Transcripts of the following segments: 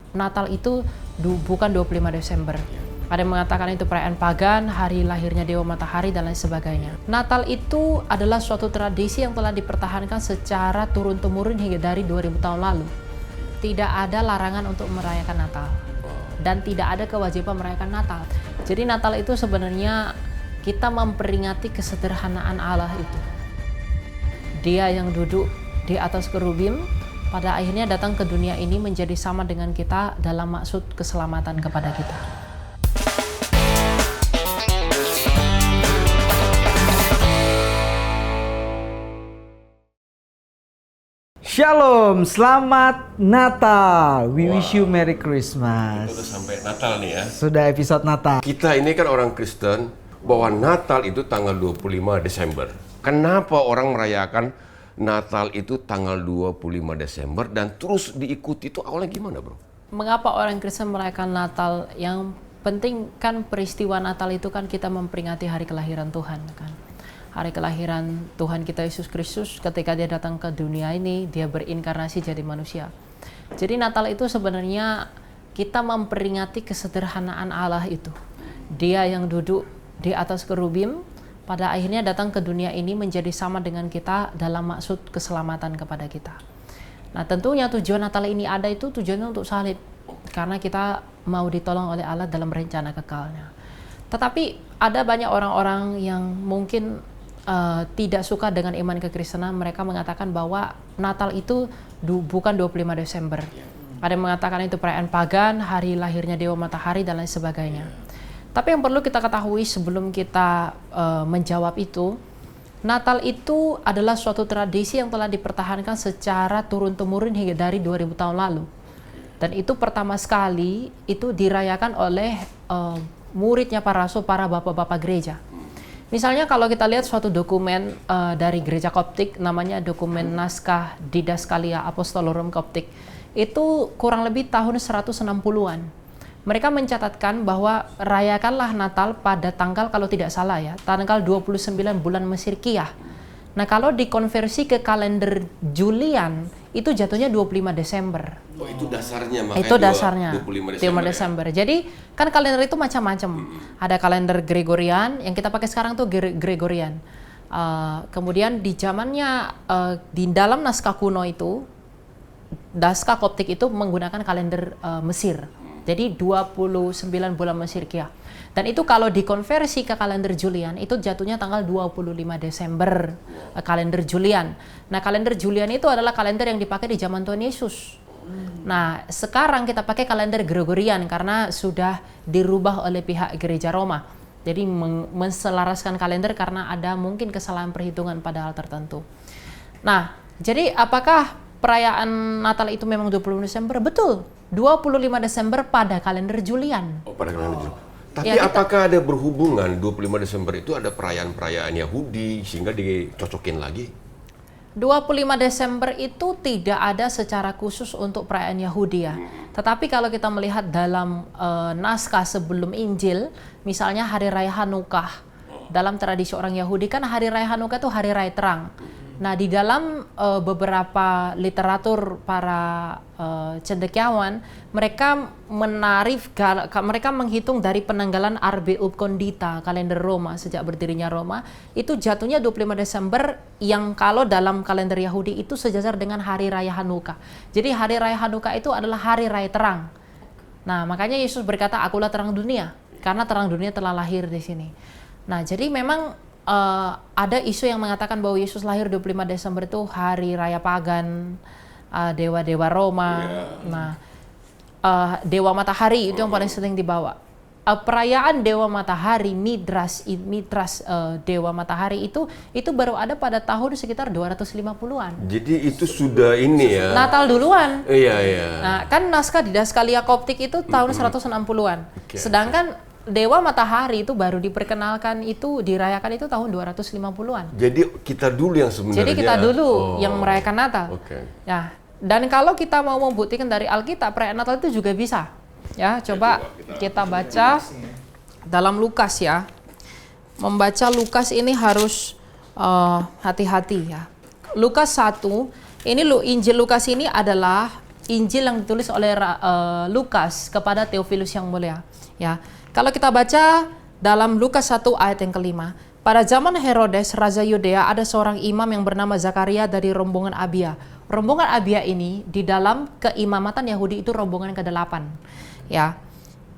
Natal itu bukan 25 Desember. Ada yang mengatakan itu perayaan pagan, hari lahirnya Dewa Matahari, dan lain sebagainya. Natal itu adalah suatu tradisi yang telah dipertahankan secara turun-temurun hingga dari 2000 tahun lalu. Tidak ada larangan untuk merayakan Natal. Dan tidak ada kewajiban merayakan Natal. Jadi Natal itu sebenarnya kita memperingati kesederhanaan Allah itu. Dia yang duduk di atas kerubim, pada akhirnya datang ke dunia ini menjadi sama dengan kita dalam maksud keselamatan kepada kita. Shalom, selamat Natal. We wish you Merry Christmas. Kita udah sampai Natal nih ya. Sudah episode Natal. Kita ini kan orang Kristen, bahwa Natal itu tanggal 25 Desember. Kenapa orang merayakan Natal itu tanggal 25 Desember dan terus diikuti itu awalnya gimana, bro? Mengapa orang Kristen merayakan Natal? Yang penting kan peristiwa Natal itu kan kita memperingati hari kelahiran Tuhan kan. Hari kelahiran Tuhan kita Yesus Kristus ketika dia datang ke dunia ini, dia berinkarnasi jadi manusia. Jadi Natal itu sebenarnya kita memperingati kesederhanaan Allah itu. Dia yang duduk di atas kerubim, pada akhirnya datang ke dunia ini menjadi sama dengan kita dalam maksud keselamatan kepada kita. Nah tentunya tujuan Natal ini ada itu tujuannya untuk salib, karena kita mau ditolong oleh Allah dalam rencana kekalnya. Tetapi ada banyak orang-orang yang mungkin tidak suka dengan iman kekristenan. Mereka mengatakan bahwa Natal itu bukan 25 Desember. Ada yang mengatakan itu perayaan pagan, hari lahirnya Dewa Matahari, dan lain sebagainya. Tapi yang perlu kita ketahui sebelum kita menjawab itu, Natal itu adalah suatu tradisi yang telah dipertahankan secara turun-temurun hingga dari 2000 tahun lalu. Dan itu pertama sekali itu dirayakan oleh muridnya para rasul, para bapak-bapak gereja. Misalnya kalau kita lihat suatu dokumen dari gereja Koptik, namanya dokumen Naskah Didaskalia Apostolorum Koptik, itu kurang lebih tahun 160-an. Mereka mencatatkan bahwa rayakanlah Natal pada tanggal, kalau tidak salah ya, tanggal 29 bulan Mesir Kiyah. Nah kalau dikonversi ke kalender Julian, itu jatuhnya 25 Desember. Oh itu dasarnya, makanya itu dasarnya 25 Desember. Ya? Jadi kan kalender itu macam-macam. Ada kalender Gregorian, yang kita pakai sekarang tuh Gregorian. Kemudian di zamannya di dalam naskah kuno itu, naskah Koptik itu menggunakan kalender Mesir. Jadi 29 bulan Mesir Kiyah. Dan itu kalau dikonversi ke kalender Julian, itu jatuhnya tanggal 25 Desember, kalender Julian. Nah, kalender Julian itu adalah kalender yang dipakai di zaman Tuhan Yesus. Nah, sekarang kita pakai kalender Gregorian karena sudah dirubah oleh pihak gereja Roma. Jadi menselaraskan kalender karena ada mungkin kesalahan perhitungan pada hal tertentu. Nah, jadi apakah perayaan Natal itu memang 25 Desember? Betul, 25 Desember pada kalender Julian. Oh, pada kalender Julian. Tapi Ya, apakah ada berhubungan 25 Desember itu ada perayaan-perayaan Yahudi sehingga dicocokin lagi? 25 Desember itu tidak ada secara khusus untuk perayaan Yahudi ya. Tetapi kalau kita melihat dalam naskah sebelum Injil, misalnya Hari Raya Hanukkah. Dalam tradisi orang Yahudi kan Hari Raya Hanukkah itu Hari Raya Terang. Nah di dalam beberapa literatur para cendekiawan, mereka mereka menghitung dari penanggalan Arbi Ub Condita, kalender Roma, sejak berdirinya Roma, itu jatuhnya 25 Desember yang kalau dalam kalender Yahudi itu sejajar dengan Hari Raya Hanukkah. Jadi Hari Raya Hanukkah itu adalah Hari Raya Terang. Nah makanya Yesus berkata, akulah terang dunia, karena terang dunia telah lahir di sini. Nah jadi memang ada isu yang mengatakan bahwa Yesus lahir 25 Desember itu hari raya pagan, dewa-dewa Roma. Nah, Dewa Matahari itu yang paling sering dibawa. Perayaan Dewa Matahari, Mitras Dewa Matahari itu baru ada pada tahun sekitar 250-an. Jadi itu sudah ini ya. Natal duluan. Iya. Nah, kan naskah Didaskalia Koptik itu tahun 160-an. Okay. Sedangkan Dewa Matahari itu baru diperkenalkan, itu dirayakan itu tahun 250-an. Jadi kita dulu yang sebenarnya. Jadi kita dulu yang merayakan Natal. Okay. Ya, dan kalau kita mau membuktikan dari Alkitab, perayaan Natal itu juga bisa. Ya, coba kita baca dalam Lukas ya. Membaca Lukas ini harus hati-hati ya. Lukas 1, ini Injil Lukas ini adalah Injil yang ditulis oleh Lukas kepada Theophilus yang mulia. Ya, kalau kita baca dalam Lukas 1 ayat yang kelima, pada zaman Herodes, Raja Yudea, ada seorang imam yang bernama Zakaria dari rombongan Abia. Rombongan Abia ini di dalam keimamatan Yahudi itu rombongan ke-8. Ya,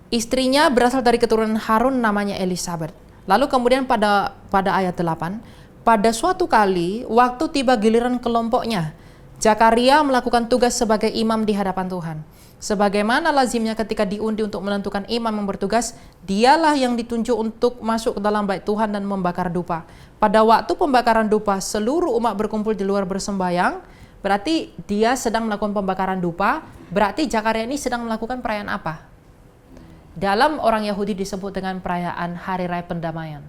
istrinya berasal dari keturunan Harun, namanya Elisabeth. Lalu kemudian pada ayat 8, pada suatu kali waktu tiba giliran kelompoknya, Zakaria melakukan tugas sebagai imam di hadapan Tuhan. Sebagaimana lazimnya ketika diundi untuk menentukan imam yang bertugas, dialah yang ditunjuk untuk masuk ke dalam bait Tuhan dan membakar dupa. Pada waktu pembakaran dupa, seluruh umat berkumpul di luar bersembayang. Berarti dia sedang melakukan pembakaran dupa. Berarti Zakaria ini sedang melakukan perayaan apa? Dalam orang Yahudi disebut dengan perayaan Hari Raya Pendamaian.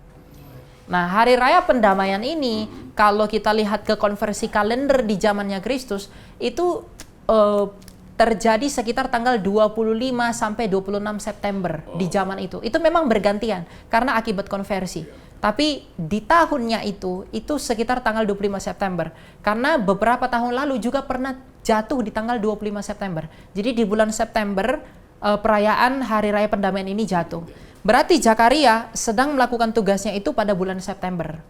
Nah, Hari Raya Pendamaian ini, kalau kita lihat ke konversi kalender di zamannya Kristus, itu terjadi sekitar tanggal 25 sampai 26 September di zaman itu. Itu memang bergantian karena akibat konversi. Tapi di tahunnya itu sekitar tanggal 25 September. Karena beberapa tahun lalu juga pernah jatuh di tanggal 25 September. Jadi di bulan September perayaan Hari Raya Pendamaian ini jatuh. Berarti Zakaria sedang melakukan tugasnya itu pada bulan September.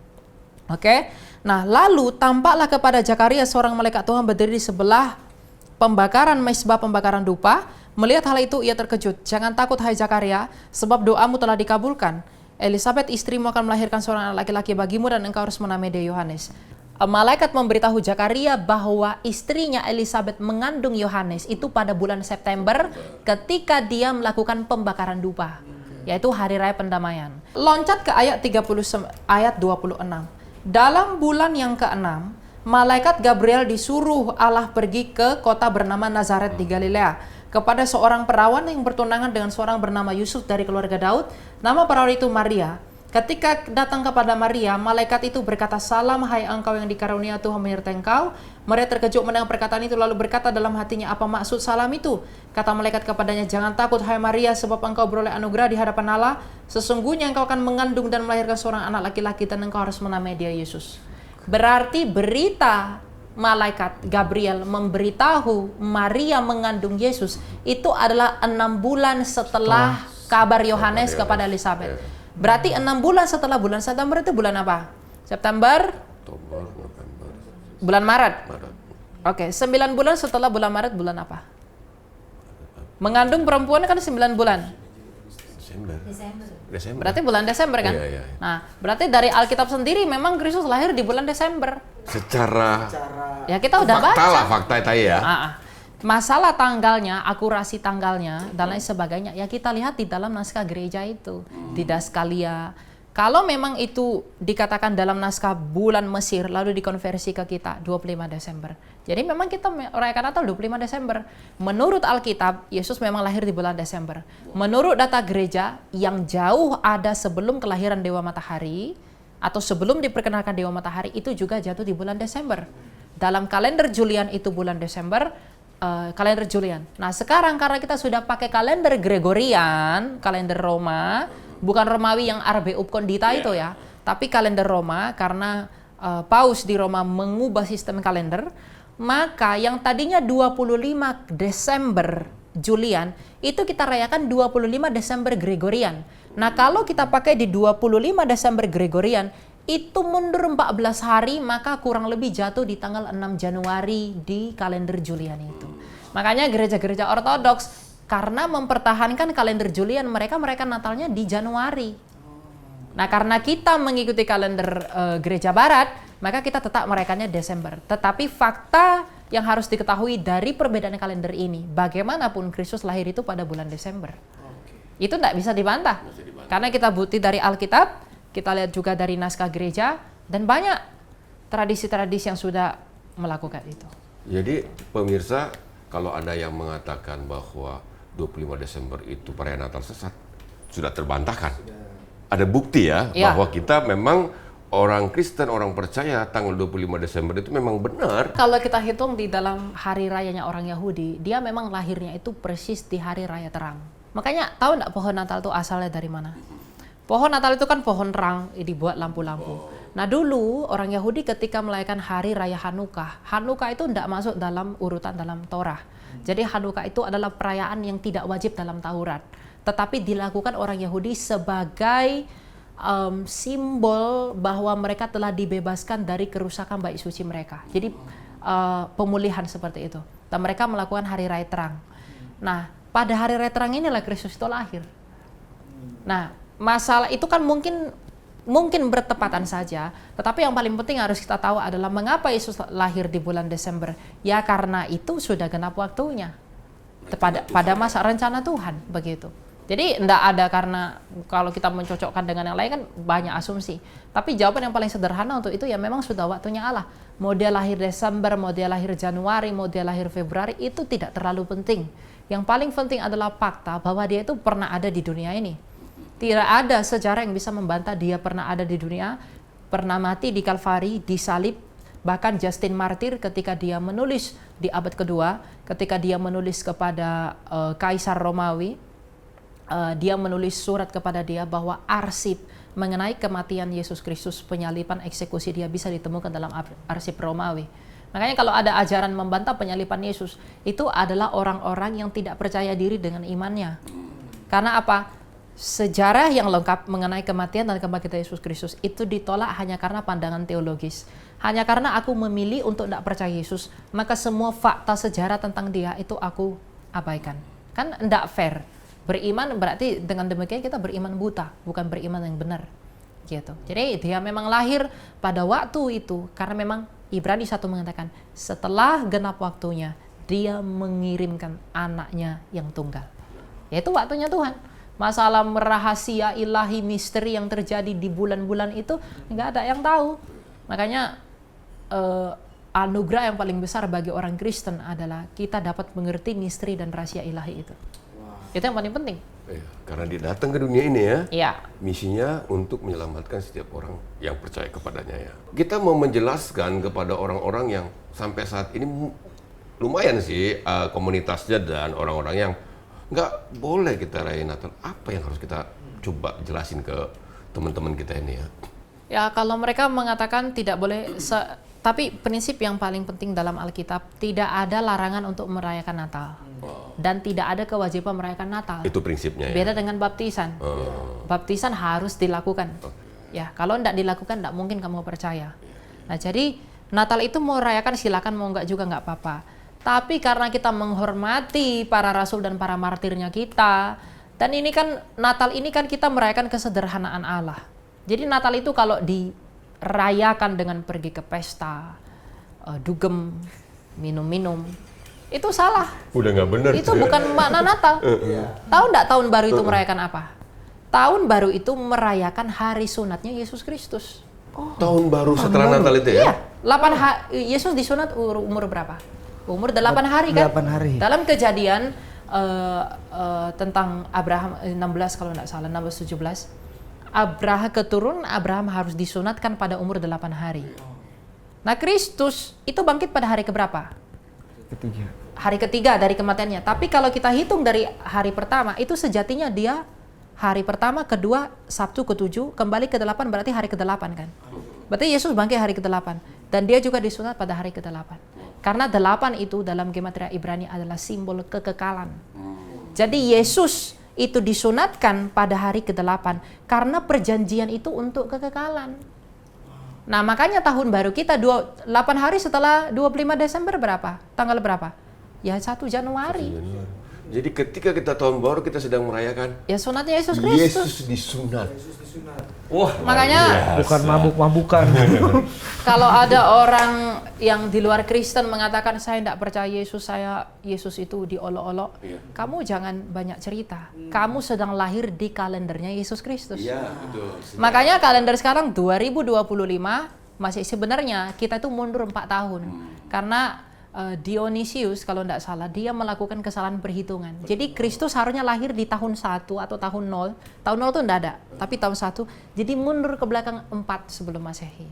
Oke? Nah, lalu tampaklah kepada Zakaria seorang malaikat Tuhan berdiri di sebelah pembakaran mezbah pembakaran dupa. Melihat hal itu ia terkejut. Jangan takut hai Zakaria, sebab doamu telah dikabulkan. Elisabeth istrimu akan melahirkan seorang anak laki-laki bagimu dan engkau harus menamai dia Yohanes. Malaikat memberitahu Zakaria bahwa istrinya Elisabeth mengandung Yohanes itu pada bulan September ketika dia melakukan pembakaran dupa, yaitu Hari Raya Pendamaian. Loncat ke ayat 26, ayat 26. Dalam bulan yang ke-6, malaikat Gabriel disuruh Allah pergi ke kota bernama Nazaret di Galilea kepada seorang perawan yang bertunangan dengan seorang bernama Yusuf dari keluarga Daud. Nama perawan itu Maria. Ketika datang kepada Maria, malaikat itu berkata, "Salam hai engkau yang dikarunia Tuhan menyertai engkau." Maria terkejut mendengar perkataan itu lalu berkata dalam hatinya, "Apa maksud salam itu?" Kata malaikat kepadanya, "Jangan takut hai Maria, sebab engkau beroleh anugerah di hadapan Allah. Sesungguhnya engkau akan mengandung dan melahirkan seorang anak laki-laki dan engkau harus menamai dia Yesus." Berarti berita malaikat Gabriel memberitahu Maria mengandung Yesus itu adalah 6 bulan setelah kabar Yohanes kepada Elisabeth. Berarti 6 bulan setelah bulan September itu bulan apa? September? Oktober, November. Bulan Maret. Oke, 9 bulan setelah bulan Maret bulan apa? Mengandung perempuan kan 9 bulan. Desember. Berarti bulan Desember kan? Iya. Nah, berarti dari Alkitab sendiri memang Kristus lahir di bulan Desember. Secara ya kita udah fakta baca. lah, fakta tadi ya. Masalah tanggalnya, akurasi tanggalnya, dan lain sebagainya, ya kita lihat di dalam naskah gereja itu, di Daskalia. Kalau memang itu dikatakan dalam naskah bulan Mesir, lalu dikonversi ke kita 25 Desember. Jadi memang kita merayakan Natal 25 Desember. Menurut Alkitab, Yesus memang lahir di bulan Desember. Menurut data gereja, yang jauh ada sebelum kelahiran Dewa Matahari, atau sebelum diperkenalkan Dewa Matahari, itu juga jatuh di bulan Desember. Dalam kalender Julian itu bulan Desember, kalender Julian. Nah sekarang karena kita sudah pakai kalender Gregorian, kalender Roma, bukan Romawi yang Arbe Up Condita itu ya, tapi kalender Roma karena Paus di Roma mengubah sistem kalender, maka yang tadinya 25 Desember Julian, itu kita rayakan 25 Desember Gregorian. Nah kalau kita pakai di 25 Desember Gregorian, itu mundur 14 hari, maka kurang lebih jatuh di tanggal 6 Januari di kalender Julian itu. Makanya gereja-gereja ortodoks karena mempertahankan kalender Julian, mereka Natalnya di Januari. Nah karena kita mengikuti kalender gereja barat, maka kita tetap merayakannya Desember. Tetapi fakta yang harus diketahui dari perbedaan kalender ini, bagaimanapun Kristus lahir itu pada bulan Desember. Itu tidak bisa dibantah. Karena kita bukti dari Alkitab, kita lihat juga dari naskah gereja, dan banyak tradisi-tradisi yang sudah melakukan itu. Jadi pemirsa, kalau ada yang mengatakan bahwa 25 Desember itu perayaan Natal sesat, sudah terbantahkan. Ada bukti ya, bahwa kita memang orang Kristen, orang percaya tanggal 25 Desember itu memang benar. Kalau kita hitung di dalam hari rayanya orang Yahudi, dia memang lahirnya itu persis di hari raya terang. Makanya tahu nggak pohon Natal itu asalnya dari mana? Pohon Natal itu kan pohon terang, dibuat lampu-lampu. Nah dulu orang Yahudi ketika merayakan hari raya Hanukkah, Hanukkah itu tidak masuk dalam urutan dalam Torah. Jadi Hanukkah itu adalah perayaan yang tidak wajib dalam Taurat, tetapi dilakukan orang Yahudi sebagai simbol bahwa mereka telah dibebaskan dari kerusakan bait suci mereka. Jadi pemulihan seperti itu. Dan mereka melakukan hari raya terang. Nah, pada hari raya terang inilah Kristus itu lahir. Nah, masalah itu kan mungkin bertepatan saja, tetapi yang paling penting harus kita tahu adalah mengapa Yesus lahir di bulan Desember. Ya karena itu sudah genap waktunya. Pada masa rencana Tuhan, begitu. Jadi tidak ada karena kalau kita mencocokkan dengan yang lain kan banyak asumsi. Tapi jawaban yang paling sederhana untuk itu ya memang sudah waktunya Allah. Mau dia lahir Desember, mau dia lahir Januari, mau dia lahir Februari, itu tidak terlalu penting. Yang paling penting adalah fakta bahwa dia itu pernah ada di dunia ini. Tidak ada sejarah yang bisa membantah dia pernah ada di dunia, pernah mati di Kalvari, disalib. Bahkan Justin Martyr ketika dia menulis di abad kedua, ketika dia menulis kepada Kaisar Romawi, dia menulis surat kepada dia bahwa arsip mengenai kematian Yesus Kristus, penyaliban, eksekusi dia bisa ditemukan dalam arsip Romawi. Makanya kalau ada ajaran membantah penyaliban Yesus, itu adalah orang-orang yang tidak percaya diri dengan imannya. Karena apa? Sejarah yang lengkap mengenai kematian dan kebangkitan Yesus Kristus itu ditolak hanya karena pandangan teologis. Hanya karena aku memilih untuk tidak percaya Yesus, maka semua fakta sejarah tentang dia itu aku abaikan. Kan tidak fair. Beriman berarti dengan demikian kita beriman buta, bukan beriman yang benar. Gitu. Jadi dia memang lahir pada waktu itu karena memang Ibrani 1 mengatakan setelah genap waktunya dia mengirimkan anaknya yang tunggal. Yaitu waktunya Tuhan. Masalah rahasia ilahi misteri yang terjadi di bulan-bulan itu nggak ada yang tahu. Makanya anugerah yang paling besar bagi orang Kristen adalah kita dapat mengerti misteri dan rahasia ilahi itu. Wow. Itu yang paling penting. Karena dia datang ke dunia ini ya. Iya. Misinya untuk menyelamatkan setiap orang yang percaya kepadanya ya. Kita mau menjelaskan kepada orang-orang yang sampai saat ini lumayan sih komunitasnya dan orang-orang yang nggak boleh kita rayain Natal. Apa yang harus kita coba jelasin ke teman-teman kita ini ya? Ya kalau mereka mengatakan tidak boleh, tapi prinsip yang paling penting dalam Alkitab tidak ada larangan untuk merayakan Natal. Dan tidak ada kewajiban merayakan Natal. Itu prinsipnya ya? Beda dengan baptisan. Baptisan harus dilakukan. Ya kalau tidak dilakukan tidak mungkin kamu percaya. Nah jadi Natal itu mau rayakan silakan, mau nggak juga nggak apa-apa. Tapi karena kita menghormati para rasul dan para martirnya kita, dan ini kan Natal ini kan kita merayakan kesederhanaan Allah. Jadi Natal itu kalau dirayakan dengan pergi ke pesta, dugem, minum-minum, itu salah. Udah nggak benar. Itu bukan makna Natal. Tahu nggak tahun baru itu merayakan apa? Tahun baru itu merayakan hari sunatnya Yesus Kristus. Tahun baru setelah Natal itu ya? Iya, Yesus disunat umur berapa? Umur 8 hari kan? 8 hari. Dalam Kejadian tentang Abraham 16 kalau tidak salah, 16-17. Abraham harus disunatkan pada umur 8 hari. Nah Kristus itu bangkit pada hari keberapa? Ketiga. Hari ketiga dari kematiannya. Tapi kalau kita hitung dari hari pertama, itu sejatinya dia hari pertama, kedua, Sabtu, ke-7, kembali ke-8 berarti hari ke-8 kan? Berarti Yesus bangkit hari ke-8. Dan dia juga disunat pada hari ke-8. Karena 8 itu dalam gematria Ibrani adalah simbol kekekalan. Jadi Yesus itu disunatkan pada hari ke-8 karena perjanjian itu untuk kekekalan. Nah makanya tahun baru kita 8 hari setelah 25 Desember berapa? Tanggal berapa? Ya 1 Januari. Jadi ketika kita tahun baru kita sedang merayakan ya sunatnya Yesus Kristus. Yesus disunat. Wah, makanya bukan mabuk-mabukan. Kalau ada orang yang di luar Kristen mengatakan saya tidak percaya Yesus itu diolok-olok, kamu jangan banyak cerita. Kamu sedang lahir di kalendernya Yesus Kristus. Iya, betul. Makanya kalender sekarang 2025 masih sebenarnya kita itu mundur 4 tahun. Karena Dionysius kalau tidak salah dia melakukan kesalahan perhitungan. Jadi Kristus harusnya lahir di tahun 1 atau tahun 0. Tahun 0 itu tidak ada, tapi tahun 1. Jadi mundur ke belakang 4 sebelum Masehi.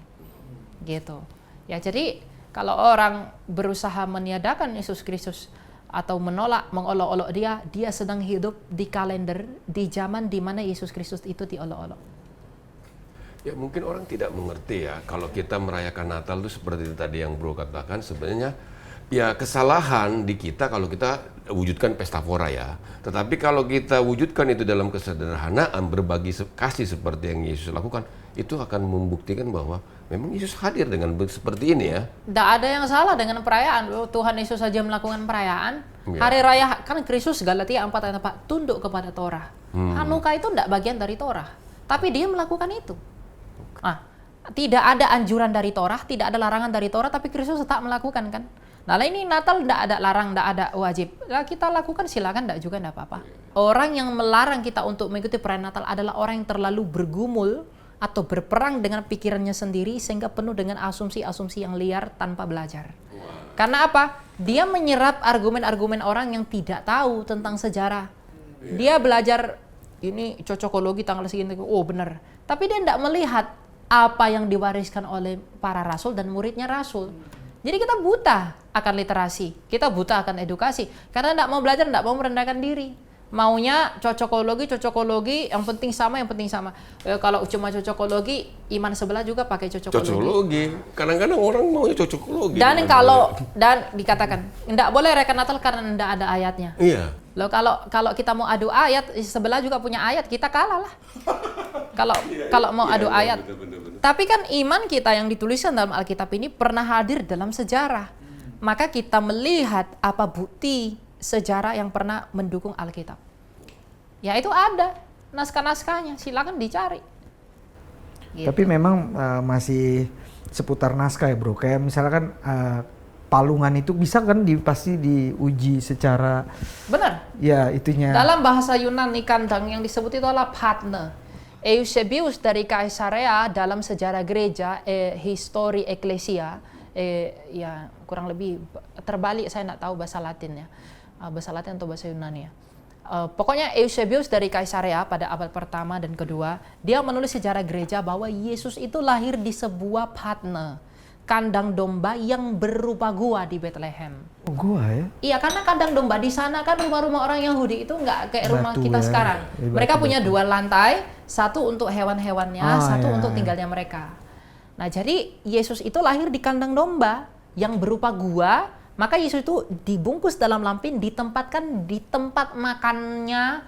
Gitu. Ya jadi kalau orang berusaha meniadakan Yesus Kristus atau menolak, mengolok-olok dia sedang hidup di kalender di zaman di mana Yesus Kristus itu diolok-olok. Ya mungkin orang tidak mengerti ya kalau kita merayakan Natal itu seperti tadi yang Bro katakan sebenarnya Ya, kesalahan di kita kalau kita wujudkan pesta pora ya. Tetapi kalau kita wujudkan itu dalam kesederhanaan, berbagi kasih seperti yang Yesus lakukan, itu akan membuktikan bahwa memang Yesus hadir dengan seperti ini ya. Tidak ada yang salah dengan perayaan. Tuhan Yesus saja melakukan perayaan. Ya. Hari raya kan Kristus Galatia 4 ayat 4 tunduk kepada Torah. Hanukkah itu tidak bagian dari Torah, tapi dia melakukan itu. Nah, tidak ada anjuran dari Torah, tidak ada larangan dari Torah, tapi Kristus tetap melakukan kan. Nah ini Natal tidak ada larang, tidak ada wajib. Nah, kita lakukan silakan, tidak juga tidak apa-apa. Orang yang melarang kita untuk mengikuti perayaan Natal adalah orang yang terlalu bergumul atau berperang dengan pikirannya sendiri sehingga penuh dengan asumsi-asumsi yang liar tanpa belajar. Karena apa? Dia menyerap argumen-argumen orang yang tidak tahu tentang sejarah. Dia belajar ini cocokologi tanggal segini, oh benar. Tapi dia tidak melihat apa yang diwariskan oleh para rasul dan muridnya rasul. Jadi kita buta akan literasi, kita buta akan edukasi. Karena tidak mau belajar, tidak mau merendahkan diri. Maunya cocokologi, yang penting sama. Kalau cuma cocokologi, iman sebelah juga pakai cocokologi. Kadang-kadang orang maunya cocokologi. Dan dikatakan, tidak boleh rayakan Natal karena tidak ada ayatnya. Iya. Loh kalau kita mau adu ayat, sebelah juga punya ayat, kita kalah lah. Kalau mau adu ayat. Betul. Tapi kan iman kita yang dituliskan dalam Alkitab ini pernah hadir dalam sejarah. Maka kita melihat apa bukti sejarah yang pernah mendukung Alkitab. Ya itu ada naskah-naskahnya, silakan dicari. Gitu. Tapi memang masih seputar naskah ya bro. Kayak misalkan palungan itu bisa kan pasti diuji secara. Benar. Ya itunya. Dalam bahasa Yunani kandang yang disebut itu adalah partner. Eusebius dari Kaisarea dalam sejarah gereja, histori eklesia, ya kurang lebih terbalik, saya tidak tahu bahasa Latinnya, bahasa Latin atau bahasa Yunani ya. Pokoknya Eusebius dari Kaisarea pada abad pertama dan kedua, dia menulis sejarah gereja bahwa Yesus itu lahir di sebuah patna, kandang domba yang berupa gua di Bethlehem. Oh, gua ya? Iya, karena kandang domba di sana kan rumah-rumah orang Yahudi itu nggak kayak rumah kita ya. sekarang. Mereka punya 2 lantai, satu untuk hewan-hewannya, satu untuk tinggalnya mereka. Nah, jadi Yesus itu lahir di kandang domba yang berupa gua, maka Yesus itu dibungkus dalam lampin, ditempatkan di tempat makannya.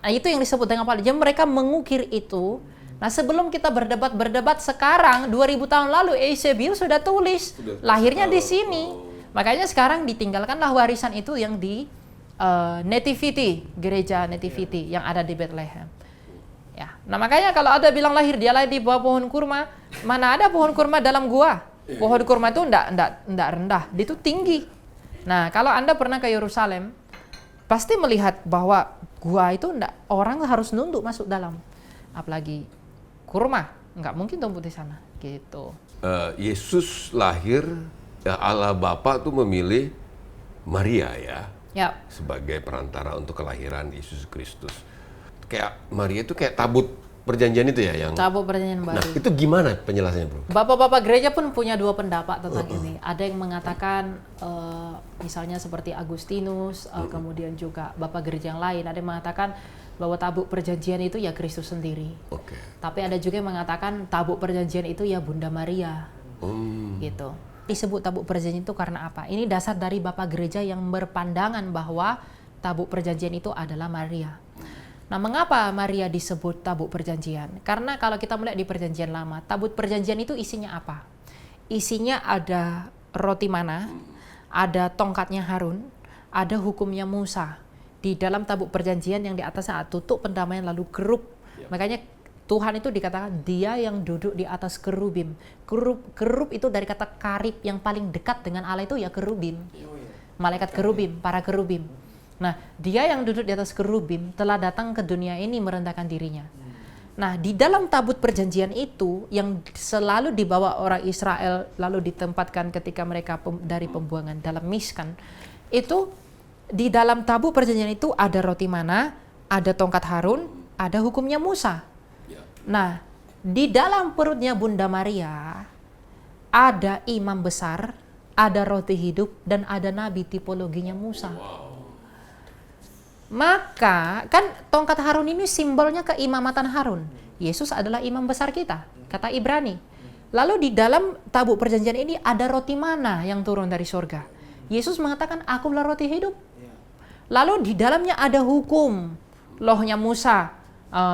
Itu yang disebut dengan apa? Jadi mereka mengukir itu. Nah, sebelum kita berdebat sekarang 2000 tahun lalu Eusebius sudah tulis lahirnya di sini. Makanya sekarang ditinggalkanlah warisan itu yang di Nativity, gereja Nativity yang ada di Bethlehem. Ya. Nah, makanya kalau ada bilang dia lahir di bawah pohon kurma, mana ada pohon kurma dalam gua? Pohon kurma itu enggak rendah, dia itu tinggi. Nah, kalau Anda pernah ke Yerusalem, pasti melihat bahwa gua itu orang harus nunduk masuk dalam. Apalagi kurma, nggak mungkin tumbuh di sana, gitu. Yesus lahir, Allah Bapa tuh memilih Maria ya, sebagai perantara untuk kelahiran Yesus Kristus. Kayak Maria itu kayak tabut perjanjian itu ya yang. Tabut perjanjian baru. Nah itu gimana penjelasannya bro? Bapak-bapak gereja pun punya 2 pendapat tentang ini. Ada yang mengatakan, misalnya seperti Agustinus, kemudian juga bapak gereja yang lain, ada yang mengatakan bahwa tabut perjanjian itu ya Kristus sendiri. Okay. Tapi ada juga yang mengatakan tabut perjanjian itu ya Bunda Maria. Gitu. Disebut tabut perjanjian itu karena apa? Ini dasar dari bapak gereja yang berpandangan bahwa tabut perjanjian itu adalah Maria. Nah, mengapa Maria disebut tabut perjanjian? Karena kalau kita melihat di perjanjian lama, tabut perjanjian itu isinya apa? Isinya ada roti mana, ada tongkatnya Harun, ada hukumnya Musa. Di dalam tabut perjanjian yang di atasnya tutup pendamaian lalu kerub. Makanya Tuhan itu dikatakan dia yang duduk di atas kerubim. Kerub itu dari kata karib, yang paling dekat dengan Allah itu ya kerubim. Malaikat kerubim, para kerubim. Nah, dia yang duduk di atas kerubim telah datang ke dunia ini merendahkan dirinya. Nah, di dalam tabut perjanjian itu yang selalu dibawa orang Israel lalu ditempatkan ketika mereka dari pembuangan dalam Miskan, itu di dalam tabut perjanjian itu ada roti mana, ada tongkat Harun, ada hukumnya Musa. Nah, di dalam perutnya Bunda Maria ada imam besar, ada roti hidup, dan ada nabi tipologinya Musa. Maka kan tongkat Harun ini simbolnya keimamatan Harun. Yesus adalah imam besar kita, kata Ibrani. Lalu di dalam tabut perjanjian ini ada roti mana yang turun dari surga. Yesus mengatakan, akulah roti hidup. Lalu di dalamnya ada hukum, lohnya Musa,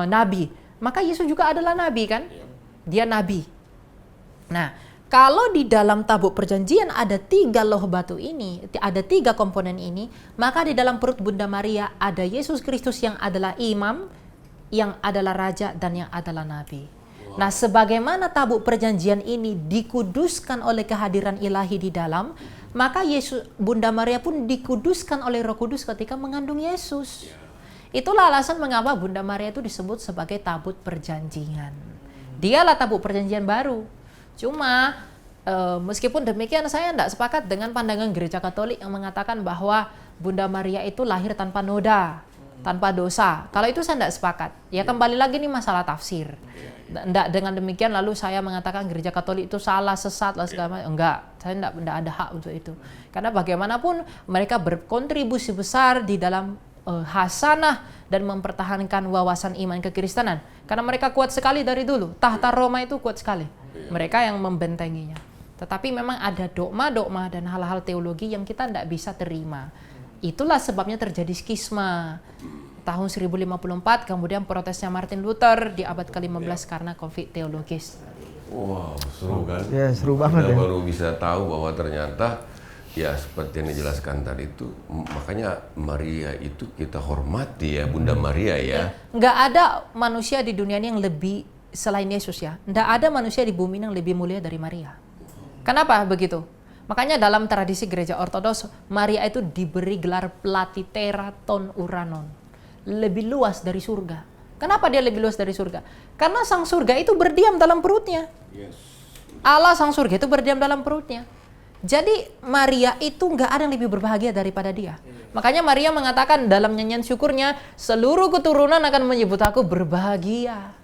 nabi. Maka Yesus juga adalah nabi kan? Dia nabi. Nah, kalau di dalam tabut perjanjian ada 3 loh batu ini, ada 3 komponen ini, maka di dalam perut Bunda Maria ada Yesus Kristus yang adalah imam, yang adalah raja, dan yang adalah nabi. Nah, sebagaimana tabut perjanjian ini dikuduskan oleh kehadiran ilahi di dalam, maka Bunda Maria pun dikuduskan oleh Roh Kudus ketika mengandung Yesus. Itulah alasan mengapa Bunda Maria itu disebut sebagai tabut perjanjian. Dialah tabut perjanjian baru. Cuma meskipun demikian saya tidak sepakat dengan pandangan Gereja Katolik yang mengatakan bahwa Bunda Maria itu lahir tanpa noda, tanpa dosa. Kalau itu saya tidak sepakat. Ya kembali lagi ini masalah tafsir. Dengan demikian lalu saya mengatakan Gereja Katolik itu salah, sesat lah segala macam. Enggak, saya tidak ada hak untuk itu. Karena bagaimanapun mereka berkontribusi besar di dalam hasanah dan mempertahankan wawasan iman kekristenan. Karena mereka kuat sekali dari dulu. Tahta Roma itu kuat sekali. Mereka yang membentenginya. Tetapi memang ada dogma-dogma dan hal-hal teologi yang kita tidak bisa terima. Itulah sebabnya terjadi skisma. Tahun 1054 kemudian protesnya Martin Luther di abad ke-15 karena konflik teologis. Wow, seru kan? Ya, seru banget kita ya. baru bisa tahu bahwa ternyata ya seperti yang dijelaskan tadi itu, makanya Maria itu kita hormati ya, Bunda Maria ya. Nggak ada manusia di dunia ini yang lebih selain Yesus ya. Nggak ada manusia di bumi yang lebih mulia dari Maria. Kenapa begitu? Makanya dalam tradisi gereja Ortodoks, Maria itu diberi gelar Platitera ton Uranon. Lebih luas dari surga. Kenapa dia lebih luas dari surga? Karena sang surga itu berdiam dalam perutnya. Allah sang surga itu berdiam dalam perutnya. Jadi Maria itu nggak ada yang lebih berbahagia daripada dia. Makanya Maria mengatakan dalam nyanyian syukurnya, seluruh keturunan akan menyebut aku berbahagia.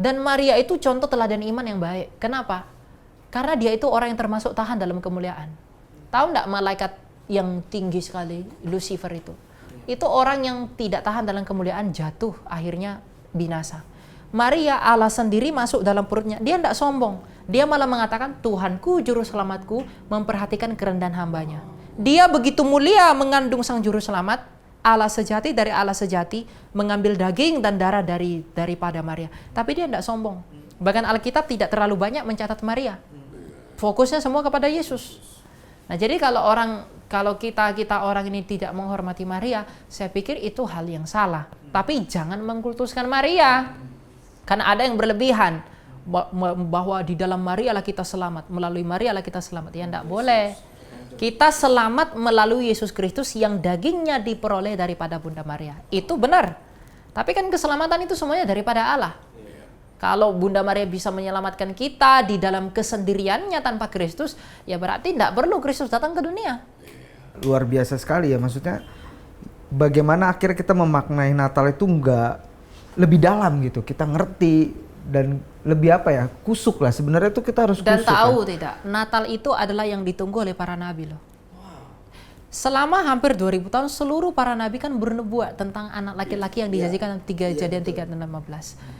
Dan Maria itu contoh teladan iman yang baik. Kenapa? Karena dia itu orang yang termasuk tahan dalam kemuliaan. Tahu nggak malaikat yang tinggi sekali, Lucifer itu? Itu orang yang tidak tahan dalam kemuliaan, jatuh, akhirnya binasa. Maria, Allah sendiri masuk dalam perutnya. Dia tidak sombong. Dia malah mengatakan, Tuhanku, juru selamatku, memperhatikan kerendahan hambanya. Dia begitu mulia mengandung sang juru selamat, Allah sejati dari Allah sejati, mengambil daging dan darah daripada Maria. Tapi dia tidak sombong. Bahkan Alkitab tidak terlalu banyak mencatat Maria. Fokusnya semua kepada Yesus. Nah, jadi kalau kita orang ini tidak menghormati Maria, saya pikir itu hal yang salah. Tapi jangan mengkultuskan Maria. Karena ada yang berlebihan bahwa di dalam Maria lah kita selamat, melalui Maria lah kita selamat. Ya enggak boleh. Kita selamat melalui Yesus Kristus yang dagingnya diperoleh daripada Bunda Maria. Itu benar. Tapi kan keselamatan itu semuanya daripada Allah. Kalau Bunda Maria bisa menyelamatkan kita di dalam kesendiriannya tanpa Kristus, ya berarti tidak perlu Kristus datang ke dunia. Luar biasa sekali ya, maksudnya bagaimana akhirnya kita memaknai Natal itu nggak lebih dalam gitu, kita ngerti dan lebih apa ya, kusuk lah sebenarnya itu kita harus dan kusuk. Dan tahu tidak, Natal itu adalah yang ditunggu oleh para nabi loh. Selama hampir 2000 tahun seluruh para nabi kan bernubuat tentang anak laki-laki yang dijanjikan 3 Kejadian 3 dan 15.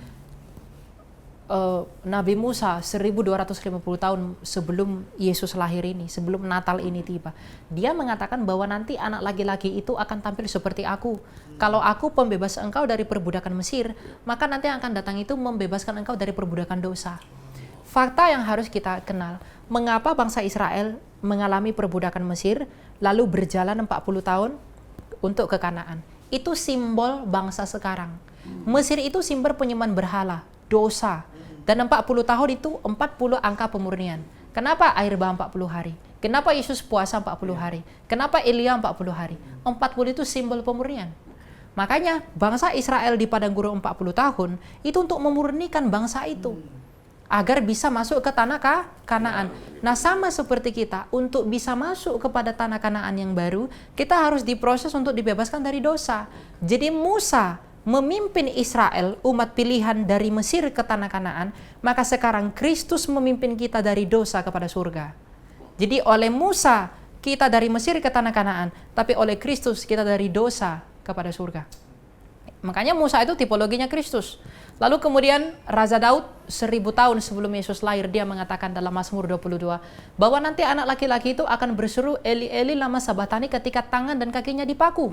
Nabi Musa 1250 tahun sebelum Yesus lahir ini, sebelum Natal ini tiba, dia mengatakan bahwa nanti anak laki-laki itu akan tampil seperti aku. Kalau aku pembebas engkau dari perbudakan Mesir, maka nanti yang akan datang itu membebaskan engkau dari perbudakan dosa. Fakta yang harus kita kenal, mengapa bangsa Israel mengalami perbudakan Mesir, lalu berjalan 40 tahun untuk ke Kanaan. Itu simbol bangsa sekarang. Mesir itu simbol penyembahan berhala, dosa. Dan 40 tahun itu 40 angka pemurnian. Kenapa air bah 40 hari? Kenapa Yesus puasa 40 hari? Kenapa Elia 40 hari? 40 itu simbol pemurnian. Makanya bangsa Israel di padang gurun 40 tahun itu untuk memurnikan bangsa itu. Agar bisa masuk ke tanah Kanaan. Nah sama seperti kita, untuk bisa masuk kepada tanah Kanaan yang baru, kita harus diproses untuk dibebaskan dari dosa. Jadi Musa memimpin Israel, umat pilihan dari Mesir ke tanah Kanaan, maka sekarang Kristus memimpin kita dari dosa kepada surga. Jadi oleh Musa kita dari Mesir ke tanah Kanaan, tapi oleh Kristus kita dari dosa kepada surga. Makanya Musa itu tipologinya Kristus. Lalu kemudian Raja Daud 1000 tahun sebelum Yesus lahir, dia mengatakan dalam Mazmur 22 bahwa nanti anak laki-laki itu akan berseru Eli Eli lama sabatani ketika tangan dan kakinya dipaku.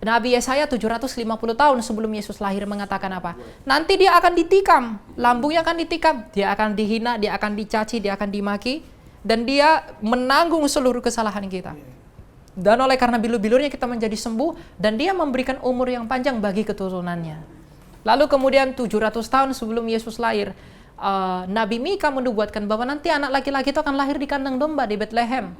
Nabi Yesaya 750 tahun sebelum Yesus lahir mengatakan apa? Nanti dia akan ditikam, lambungnya akan ditikam, dia akan dihina, dia akan dicaci, dia akan dimaki, dan dia menanggung seluruh kesalahan kita. Dan oleh karena bilu-bilurnya kita menjadi sembuh, dan dia memberikan umur yang panjang bagi keturunannya. Lalu kemudian 700 tahun sebelum Yesus lahir, Nabi Mika menubuatkan bahwa nanti anak laki-laki itu akan lahir di kandang domba di Bethlehem.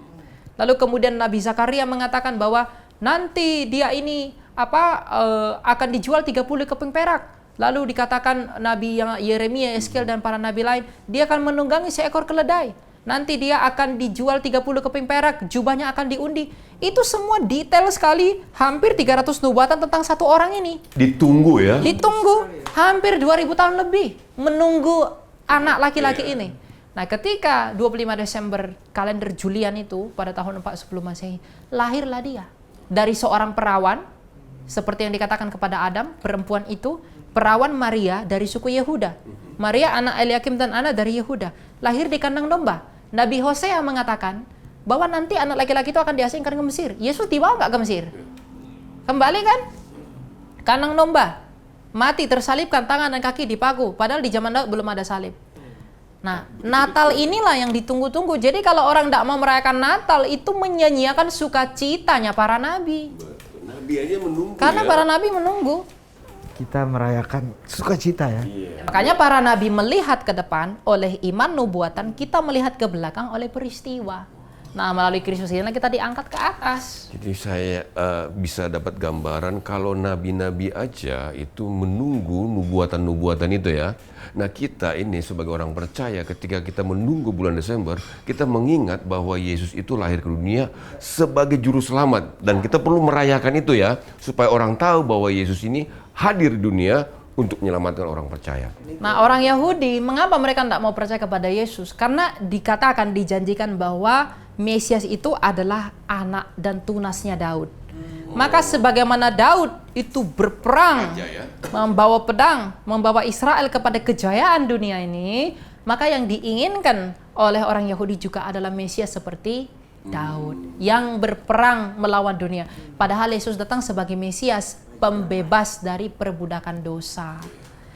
Lalu kemudian Nabi Zakaria mengatakan bahwa nanti dia ini akan dijual 30 keping perak. Lalu dikatakan Nabi yang Yeremia, Eskiel dan para nabi lain, dia akan menunggangi seekor keledai. Nanti dia akan dijual 30 keping perak, jubahnya akan diundi. Itu semua detail sekali, hampir 300 nubuatan tentang satu orang ini. Ditunggu ya. Ditunggu hampir 2000 tahun lebih menunggu anak laki-laki ini. Nah, ketika 25 Desember kalender Julian itu pada tahun 4 sebelum Masehi, lahirlah dia dari seorang perawan, seperti yang dikatakan kepada Adam, perempuan itu perawan Maria dari suku Yehuda. Maria anak Eliakim dan Ana dari Yehuda, lahir di kandang domba. Nabi Hosea mengatakan bahwa nanti anak laki-laki itu akan diasingkan ke Mesir. Yesus dibawa nggak ke Mesir? Kembali kan? Kandang domba, mati tersalibkan, tangan dan kaki dipaku. Padahal di zaman Daud belum ada salib. Nah, Natal inilah yang ditunggu-tunggu. Jadi kalau orang tidak mau merayakan Natal, itu menyanyiakan sukacitanya para nabi. Nabi aja menunggu. Karena para nabi menunggu. Kita merayakan sukacita ya. Makanya para nabi melihat ke depan oleh iman nubuatan, kita melihat ke belakang oleh peristiwa. Nah, melalui Kristus ini kita diangkat ke atas. Jadi saya bisa dapat gambaran kalau nabi-nabi aja itu menunggu nubuatan-nubuatan itu ya. Nah, kita ini sebagai orang percaya ketika kita menunggu bulan Desember, kita mengingat bahwa Yesus itu lahir ke dunia sebagai juru selamat. Dan kita perlu merayakan itu ya, supaya orang tahu bahwa Yesus ini hadir di dunia untuk menyelamatkan orang percaya. Nah, orang Yahudi, mengapa mereka tidak mau percaya kepada Yesus? Karena dikatakan, dijanjikan bahwa Mesias itu adalah anak dan tunasnya Daud. Maka sebagaimana Daud itu berperang, membawa pedang, membawa Israel kepada kejayaan dunia ini, maka yang diinginkan oleh orang Yahudi juga adalah Mesias seperti Daud, yang berperang melawan dunia. Padahal Yesus datang sebagai Mesias, pembebas dari perbudakan dosa.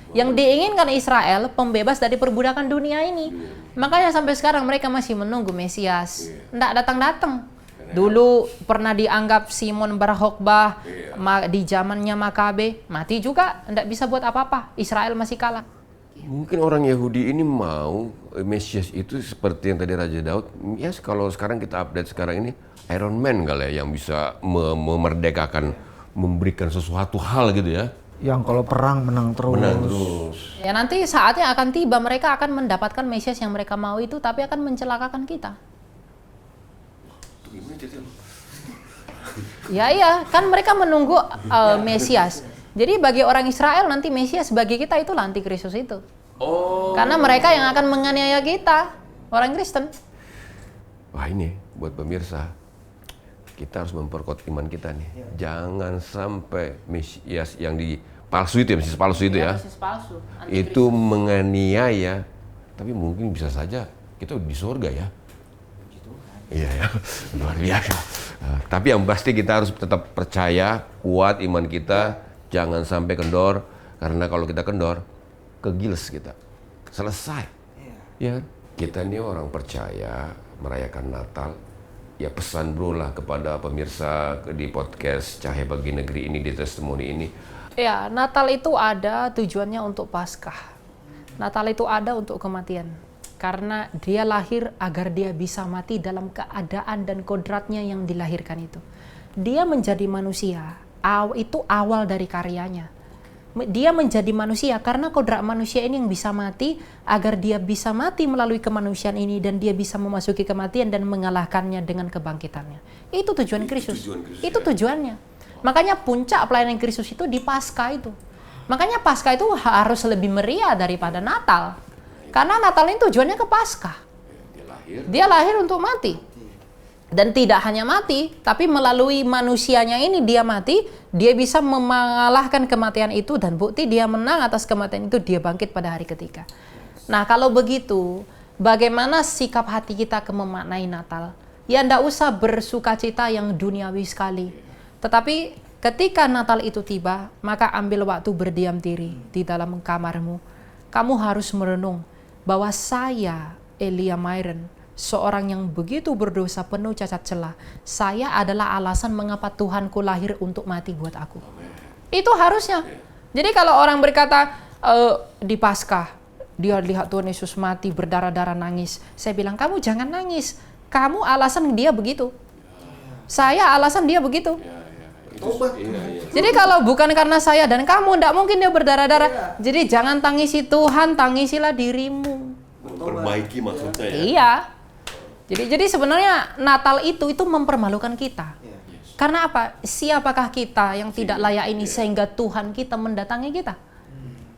Yang diinginkan Israel, pembebas dari perbudakan dunia ini. Makanya sampai sekarang mereka masih menunggu Mesias. Tidak datang-datang. Dulu pernah dianggap Simon Bar Kokhbah di zamannya Makabe, mati juga, tidak bisa buat apa-apa. Israel masih kalah. Mungkin orang Yahudi ini mau Mesias itu seperti yang tadi Raja Daud. Ya, kalau sekarang kita update sekarang ini, Iron Man kali ya, yang bisa memerdekakan, memberikan sesuatu hal gitu ya. Yang kalau perang menang terus. Menang terus. Ya, nanti saatnya akan tiba, mereka akan mendapatkan Mesias yang mereka mau itu, tapi akan mencelakakan kita. Ya iya, kan mereka menunggu Mesias. Jadi bagi orang Israel nanti Mesias, bagi kita itu antikristus itu. Oh. Karena mereka yang akan menganiaya kita, orang Kristen. Wah, ini buat pemirsa, kita harus memperkuat iman kita nih. Jangan sampai Mesias yang palsu itu ya, Mesias palsu itu ya. Mesias palsu, itu menganiaya, tapi mungkin bisa saja kita di surga ya. Iya ya, luar biasa. Tapi yang pasti kita harus tetap percaya, kuat iman kita, jangan sampai kendor. Karena kalau kita kendor, kegiles kita. Selesai. Ya, kita ini orang percaya merayakan Natal. Ya, pesan bro lah kepada pemirsa di podcast Cahaya Bagi Negeri ini, di testimoni ini. Ya, Natal itu ada tujuannya untuk Paskah. Natal itu ada untuk kematian. Karena dia lahir agar dia bisa mati dalam keadaan dan kodratnya yang dilahirkan itu. Dia menjadi manusia, itu awal dari karyanya. Dia menjadi manusia karena kodrat manusia ini yang bisa mati, agar dia bisa mati melalui kemanusiaan ini dan dia bisa memasuki kematian dan mengalahkannya dengan kebangkitannya. Itu tujuan Kristus. Itu tujuannya. Makanya puncak pelayanan Kristus itu di Paskah itu. Makanya Paskah itu harus lebih meriah daripada Natal. Karena Natal ini tujuannya ke Paskah. Dia lahir untuk mati. Dan tidak hanya mati, tapi melalui manusianya ini dia mati, dia bisa mengalahkan kematian itu, dan bukti dia menang atas kematian itu, dia bangkit pada hari ketiga. Nah, kalau begitu, bagaimana sikap hati kita ke memaknai Natal? Ya, ndak usah bersukacita yang duniawi sekali. Tetapi ketika Natal itu tiba, maka ambil waktu berdiam diri di dalam kamarmu. Kamu harus merenung bahwa saya, Elia Myron, seorang yang begitu berdosa, penuh cacat celah. Saya adalah alasan mengapa Tuhanku lahir untuk mati buat aku. Itu harusnya. Jadi kalau orang berkata di Paskah, dia lihat Tuhan Yesus mati berdarah-darah nangis. Saya bilang, kamu jangan nangis. Kamu alasan dia begitu. Saya alasan dia begitu. Jadi kalau bukan karena saya dan kamu, tidak mungkin dia berdarah-darah. Jadi jangan tangisi Tuhan, tangisilah dirimu. Perbaiki maksudnya ya. Iya. Jadi sebenarnya Natal itu mempermalukan kita. Karena apa? Siapakah kita yang tidak layak ini sehingga Tuhan kita mendatangi kita?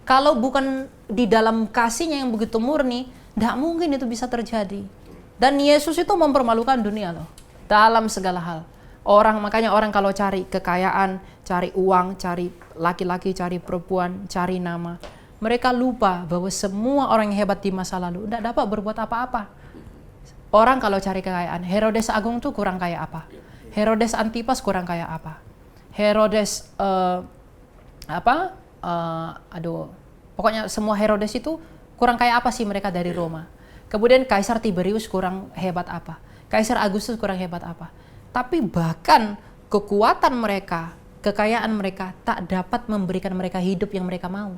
Kalau bukan di dalam kasih-Nya yang begitu murni, tidak mungkin itu bisa terjadi. Dan Yesus itu mempermalukan dunia loh, dalam segala hal. Makanya orang kalau cari kekayaan, cari uang, cari laki-laki, cari perempuan, cari nama, mereka lupa bahwa semua orang yang hebat di masa lalu tidak dapat berbuat apa-apa. Orang kalau cari kekayaan, Herodes Agung tuh kurang kaya apa? Herodes Antipas kurang kaya apa? Herodes pokoknya semua Herodes itu kurang kaya apa sih mereka dari Roma? Kemudian Kaisar Tiberius kurang hebat apa? Kaisar Agustus kurang hebat apa? Tapi bahkan kekuatan mereka, kekayaan mereka tak dapat memberikan mereka hidup yang mereka mau.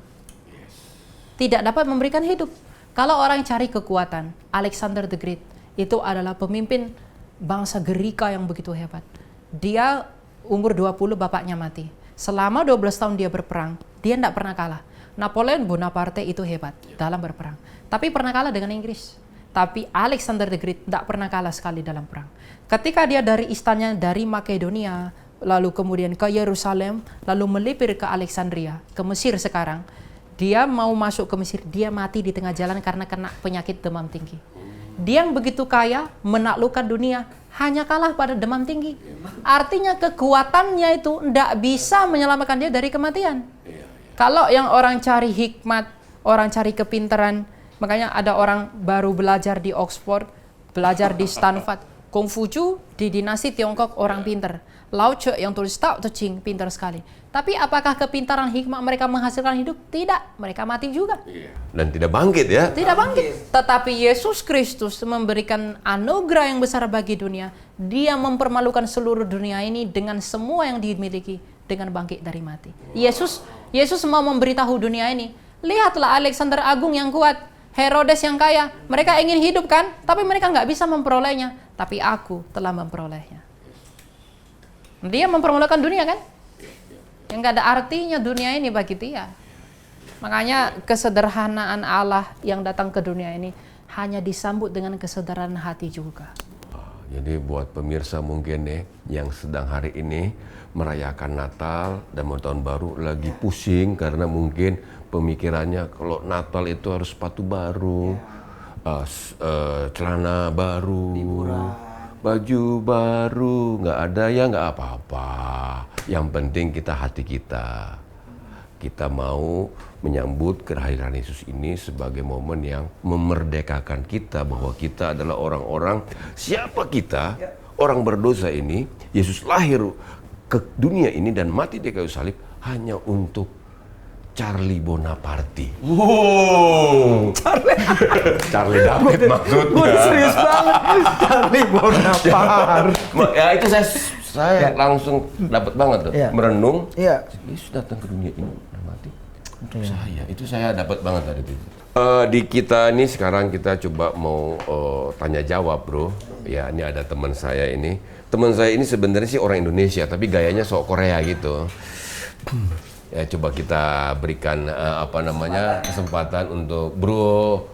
Tidak dapat memberikan hidup. Kalau orang cari kekuatan, Alexander the Great itu adalah pemimpin bangsa Gerika yang begitu hebat. Dia umur 20 bapaknya mati. Selama 12 tahun dia berperang, dia tidak pernah kalah. Napoleon Bonaparte itu hebat dalam berperang, tapi pernah kalah dengan Inggris. Tapi Alexander the Great tidak pernah kalah sekali dalam perang. Ketika dia dari istananya dari Makedonia, lalu kemudian ke Yerusalem, lalu melipir ke Alexandria, ke Mesir sekarang, dia mau masuk ke Mesir, dia mati di tengah jalan karena kena penyakit demam tinggi. Dia yang begitu kaya, menaklukkan dunia, hanya kalah pada demam tinggi. Artinya kekuatannya itu tidak bisa menyelamatkan dia dari kematian. Kalau yang orang cari hikmat, orang cari kepintaran, makanya ada orang baru belajar di Oxford, belajar di Stanford, Kongfucu di dinasti Tiongkok orang pintar. Lao Tzu yang tulis Tao Te Ching pintar sekali. Tapi apakah kepintaran hikmat mereka menghasilkan hidup? Tidak, mereka mati juga. Dan tidak bangkit ya? Tidak bangkit. Tetapi Yesus Kristus memberikan anugerah yang besar bagi dunia. Dia mempermalukan seluruh dunia ini dengan semua yang dimiliki dengan bangkit dari mati. Yesus mau memberitahu dunia ini, lihatlah Alexander Agung yang kuat, Herodes yang kaya, mereka ingin hidup kan? Tapi mereka nggak bisa memperolehnya. Tapi aku telah memperolehnya. Dia mempermalukan dunia kan? Yang nggak ada artinya dunia ini bagi dia. Makanya kesederhanaan Allah yang datang ke dunia ini hanya disambut dengan kesederhanaan hati juga. Jadi buat pemirsa mungkin nih yang sedang hari ini merayakan Natal dan mau tahun baru lagi pusing karena mungkin pemikirannya kalau Natal itu harus sepatu baru, celana baru, baju baru, nggak ada ya nggak apa-apa. Yang penting hati kita mau menyambut kehadiran Yesus ini sebagai momen yang memerdekakan kita bahwa kita adalah orang-orang siapa kita, orang berdosa ini. Yesus lahir ke dunia ini dan mati di kayu salib hanya untuk Charlie Bonaparte. Wow, Charlie David maksudnya. Gue serius banget, Charlie Bonaparte. Ya itu saya langsung dapat banget tuh, merenung. Yesus datang ke dunia ini dan mati untuk saya. Itu saya dapat banget tadi itu. Di kita ini sekarang kita coba mau tanya jawab, bro. Ya ini ada teman saya ini. Teman saya ini sebenarnya sih orang Indonesia tapi gayanya sok Korea gitu. Ya coba kita berikan kesempatan untuk bro.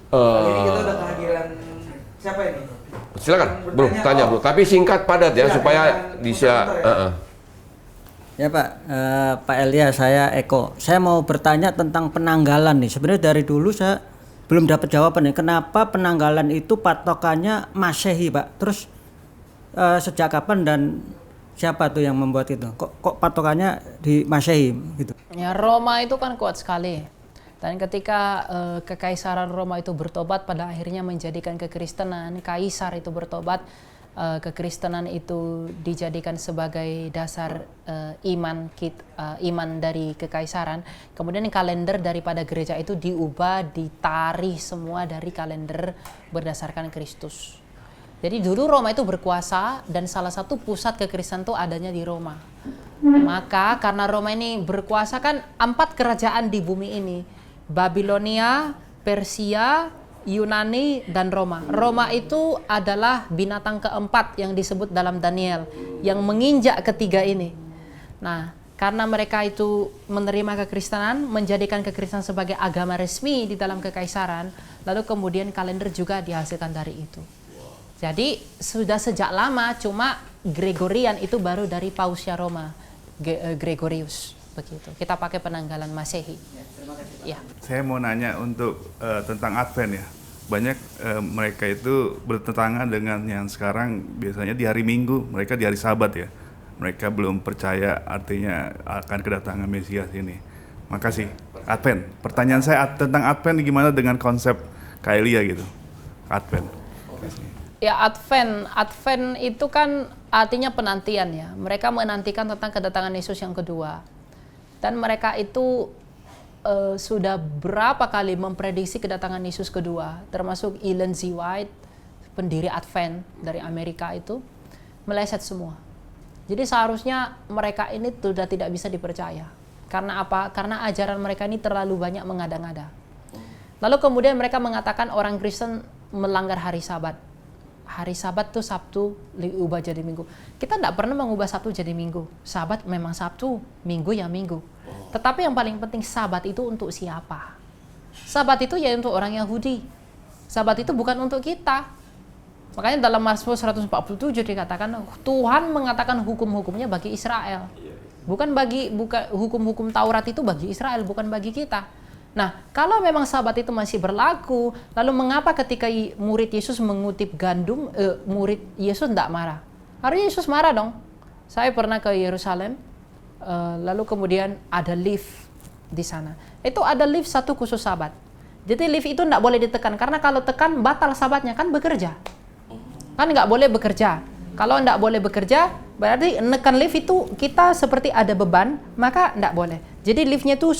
Ini kita udah kehadiran siapa ini? Silakan, bro, tanya bro. Tapi singkat padat ya supaya bisa. Ya Pak, Pak Elia, saya Eko. Saya mau bertanya tentang penanggalan nih. Sebenarnya dari dulu saya belum dapat jawaban nih. Kenapa penanggalan itu patokannya Masehi, Pak? Terus sejak kapan dan siapa tuh yang membuat itu? Kok patokannya di Masehi gitu? Ya, Roma itu kan kuat sekali. Dan ketika kekaisaran Roma itu bertobat, pada akhirnya menjadikan kekristenan, kaisar itu bertobat, kekristenan itu dijadikan sebagai dasar iman dari kekaisaran. Kemudian kalender daripada gereja itu diubah, ditarik semua dari kalender berdasarkan Kristus. Jadi dulu Roma itu berkuasa dan salah satu pusat kekristenan itu adanya di Roma. Maka karena Roma ini berkuasa kan 4 kerajaan di bumi ini. Babilonia, Persia, Yunani, dan Roma. Roma itu adalah binatang keempat yang disebut dalam Daniel, yang menginjak ketiga ini. Nah, karena mereka itu menerima kekristenan, menjadikan kekristenan sebagai agama resmi di dalam kekaisaran, lalu kemudian kalender juga dihasilkan dari itu. Jadi sudah sejak lama, cuma Gregorian itu baru dari Pausnya Roma, Gregorius. Begitu. Kita pakai penanggalan Masehi. Ya. Saya mau nanya untuk tentang Advent ya. Banyak mereka itu bertentangan dengan yang sekarang biasanya di hari Minggu, mereka di hari Sabat ya. Mereka belum percaya artinya akan kedatangan Mesias ini. Makasih. Advent. Pertanyaan saya tentang Advent gimana dengan konsep Kaelia gitu. Advent. Makasih. Ya, Advent itu kan artinya penantian ya. Mereka menantikan tentang kedatangan Yesus yang kedua. Dan mereka itu sudah berapa kali memprediksi kedatangan Yesus kedua, termasuk Ellen G. White, pendiri Advent dari Amerika itu, meleset semua. Jadi seharusnya mereka ini sudah tidak bisa dipercaya. Karena apa? Karena ajaran mereka ini terlalu banyak mengada-ngada. Lalu kemudian mereka mengatakan orang Kristen melanggar hari Sabat. Hari Sabat tuh Sabtu diubah jadi Minggu. Kita tidak pernah mengubah Sabtu jadi Minggu. Sabat memang Sabtu, Minggu ya Minggu. Tetapi yang paling penting, Sabat itu untuk siapa? Sabat itu ya untuk orang Yahudi. Sabat itu bukan untuk kita. Makanya dalam Mazmur 147 dikatakan Tuhan mengatakan hukum-hukumnya bagi Israel. Bukan hukum-hukum Taurat itu bagi Israel, bukan bagi kita. Nah, kalau memang Sabat itu masih berlaku, lalu mengapa ketika murid Yesus mengutip gandum, murid Yesus tidak marah? Harusnya Yesus marah dong. Saya pernah ke Yerusalem, lalu kemudian ada lift di sana. Itu ada lift satu khusus Sabat. Jadi lift itu tidak boleh ditekan, karena kalau tekan batal Sabatnya, kan bekerja. Kan nggak boleh bekerja. Kalau nggak boleh bekerja, berarti nekan lift itu kita seperti ada beban, maka nggak boleh. Jadi liftnya itu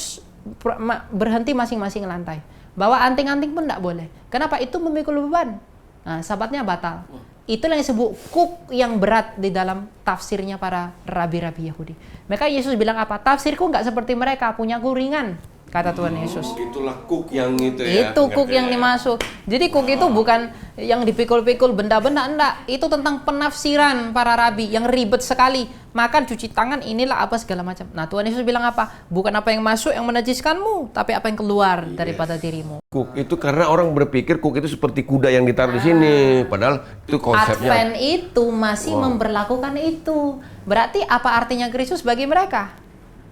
berhenti masing-masing lantai. Bawa anting-anting pun tidak boleh. Kenapa? Itu memikul beban. Nah, Sabatnya batal. Itulah yang disebut kuk yang berat di dalam tafsirnya para rabi-rabi Yahudi. Maka Yesus bilang apa? Tafsirku nggak seperti mereka, punyaku ringan, kata Tuhan Yesus. Itulah kuk yang itu ya. Itu kuk yang dimasuk. Jadi kuk itu bukan yang dipikul-pikul benda-benda, enggak. Itu tentang penafsiran para rabi yang ribet sekali. Makan, cuci tangan, inilah apa segala macam. Nah, Tuhan Yesus bilang apa? Bukan apa yang masuk yang menajiskanmu, tapi apa yang keluar daripada dirimu. Kuk itu karena orang berpikir kuk itu seperti kuda yang ditaruh di sini, padahal itu konsepnya. Advent itu masih memberlakukan itu. Berarti apa artinya Kristus bagi mereka?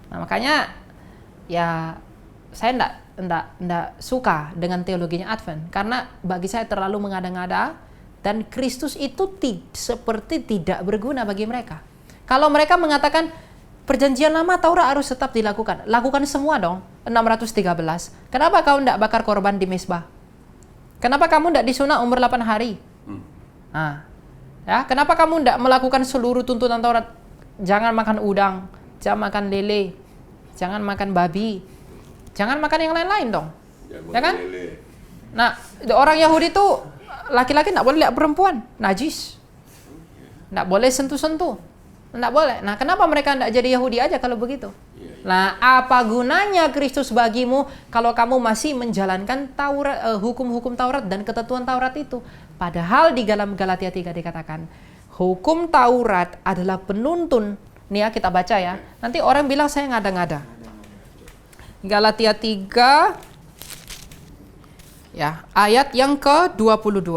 Nah, makanya ya saya enggak suka dengan teologinya Advent, karena bagi saya terlalu mengada-ngada, dan Kristus itu seperti tidak berguna bagi mereka. Kalau mereka mengatakan perjanjian lama Taurat harus tetap dilakukan, lakukan semua dong, 613. Kenapa kau enggak bakar korban di mezbah? Kenapa kamu enggak disunat umur 8 hari? Nah, ya, kenapa kamu enggak melakukan seluruh tuntunan Taurat? Jangan makan udang, jangan makan lele, jangan makan babi, jangan makan yang lain-lain dong, ya kan? Nah, orang Yahudi tuh laki-laki nggak boleh lihat perempuan, najis, nggak boleh sentuh-sentuh, nggak boleh. Nah, kenapa mereka nggak jadi Yahudi aja kalau begitu? Nah, apa gunanya Kristus bagimu kalau kamu masih menjalankan Taurat, hukum-hukum Taurat dan ketentuan Taurat itu? Padahal di dalam Galatia 3 dikatakan hukum Taurat adalah penuntun. Nih ya, kita baca ya. Nanti orang bilang saya ngada-ngada. Galatia 3 ya, ayat yang ke-22.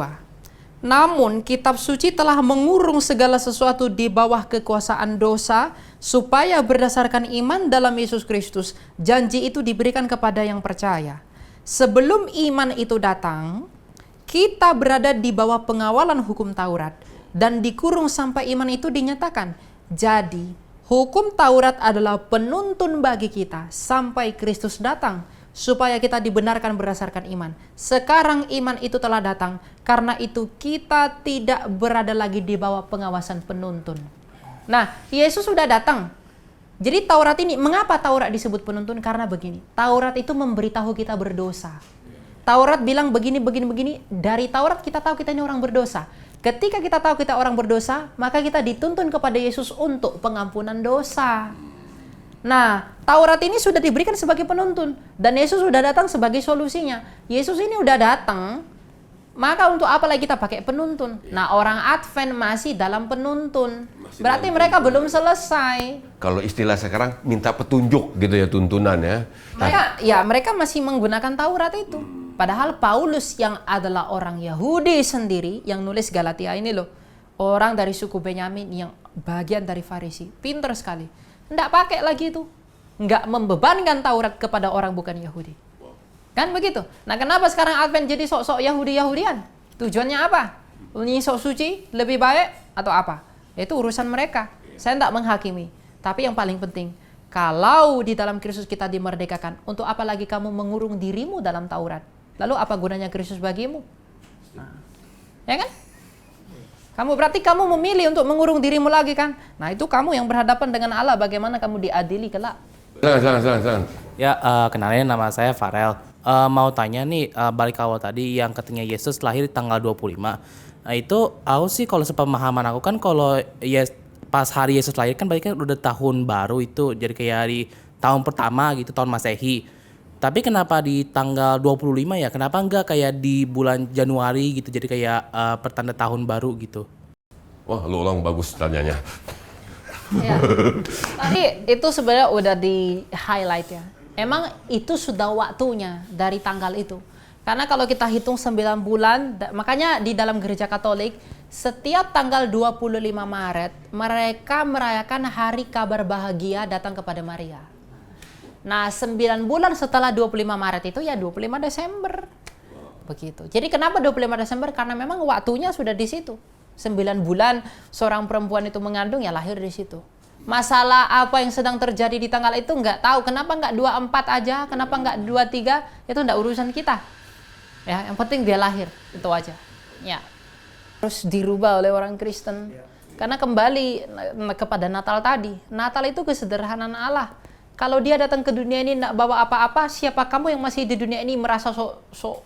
Namun kitab suci telah mengurung segala sesuatu di bawah kekuasaan dosa, supaya berdasarkan iman dalam Yesus Kristus, janji itu diberikan kepada yang percaya. Sebelum iman itu datang, kita berada di bawah pengawalan hukum Taurat. dan dikurung sampai iman itu dinyatakan. Jadi, hukum Taurat adalah penuntun bagi kita sampai Kristus datang, supaya kita dibenarkan berdasarkan iman. Sekarang iman itu telah datang, karena itu kita tidak berada lagi di bawah pengawasan penuntun. Nah, Yesus sudah datang. Jadi Taurat ini, mengapa Taurat disebut penuntun? Karena begini, Taurat itu memberitahu kita berdosa. Taurat bilang begini. Dari Taurat kita tahu kita ini orang berdosa. Ketika kita tahu kita orang berdosa, maka kita dituntun kepada Yesus untuk pengampunan dosa. Nah, Taurat ini sudah diberikan sebagai penuntun, dan Yesus sudah datang sebagai solusinya. Yesus ini udah datang, maka untuk apa lagi kita pakai penuntun? Nah, orang Advent masih dalam penuntun. Berarti mereka belum selesai. Kalau istilah sekarang minta petunjuk gitu ya, tuntunan ya. Mereka masih menggunakan Taurat itu. Padahal Paulus yang adalah orang Yahudi sendiri yang nulis Galatia ini loh, orang dari suku Benyamin yang bagian dari Farisi, pintar sekali. Nggak pakai lagi itu, nggak membebankan Taurat kepada orang bukan Yahudi. Kan begitu? Nah, kenapa sekarang Advent jadi sok-sok Yahudi-Yahudian? Tujuannya apa? Ini sok suci lebih baik atau apa? Itu urusan mereka. Saya tidak menghakimi. Tapi yang paling penting, kalau di dalam Kristus kita dimerdekakan, untuk apa lagi kamu mengurung dirimu dalam Taurat? Lalu apa gunanya Kristus bagimu? Nah, ya kan? Kamu memilih untuk mengurung dirimu lagi kan? Nah, itu kamu yang berhadapan dengan Allah, bagaimana kamu diadili kelak? Jangan. Ya, kenalin nama saya Farel. Mau tanya nih, balik awal tadi yang katanya Yesus lahir tanggal 25. Nah, itu aku sih kalau sepemahaman aku kan kalau pas hari Yesus lahir kan berarti kan udah tahun baru itu. Jadi kayak di tahun pertama gitu, tahun Masehi. Tapi kenapa di tanggal 25 ya? Kenapa enggak kayak di bulan Januari gitu? Jadi kayak pertanda tahun baru gitu. Wah, lu orang bagus tanyanya. Ya. Tadi itu sebenarnya udah di highlight ya. Emang itu sudah waktunya dari tanggal itu. Karena kalau kita hitung 9 bulan, makanya di dalam gereja Katolik, setiap tanggal 25 Maret, mereka merayakan hari kabar bahagia datang kepada Maria. Nah, 9 bulan setelah 25 Maret itu ya 25 Desember. Begitu. Jadi kenapa 25 Desember? Karena memang waktunya sudah di situ. 9 bulan seorang perempuan itu mengandung ya lahir di situ. Masalah apa yang sedang terjadi di tanggal itu nggak tahu. Kenapa nggak 24 aja? Kenapa nggak 23? Itu nggak urusan kita. Ya, yang penting dia lahir, itu aja. Ya. Terus dirubah oleh orang Kristen. Karena kembali kepada Natal tadi. Natal itu kesederhanaan Allah. Kalau dia datang ke dunia ini nggak bawa apa-apa, siapa kamu yang masih di dunia ini merasa sok?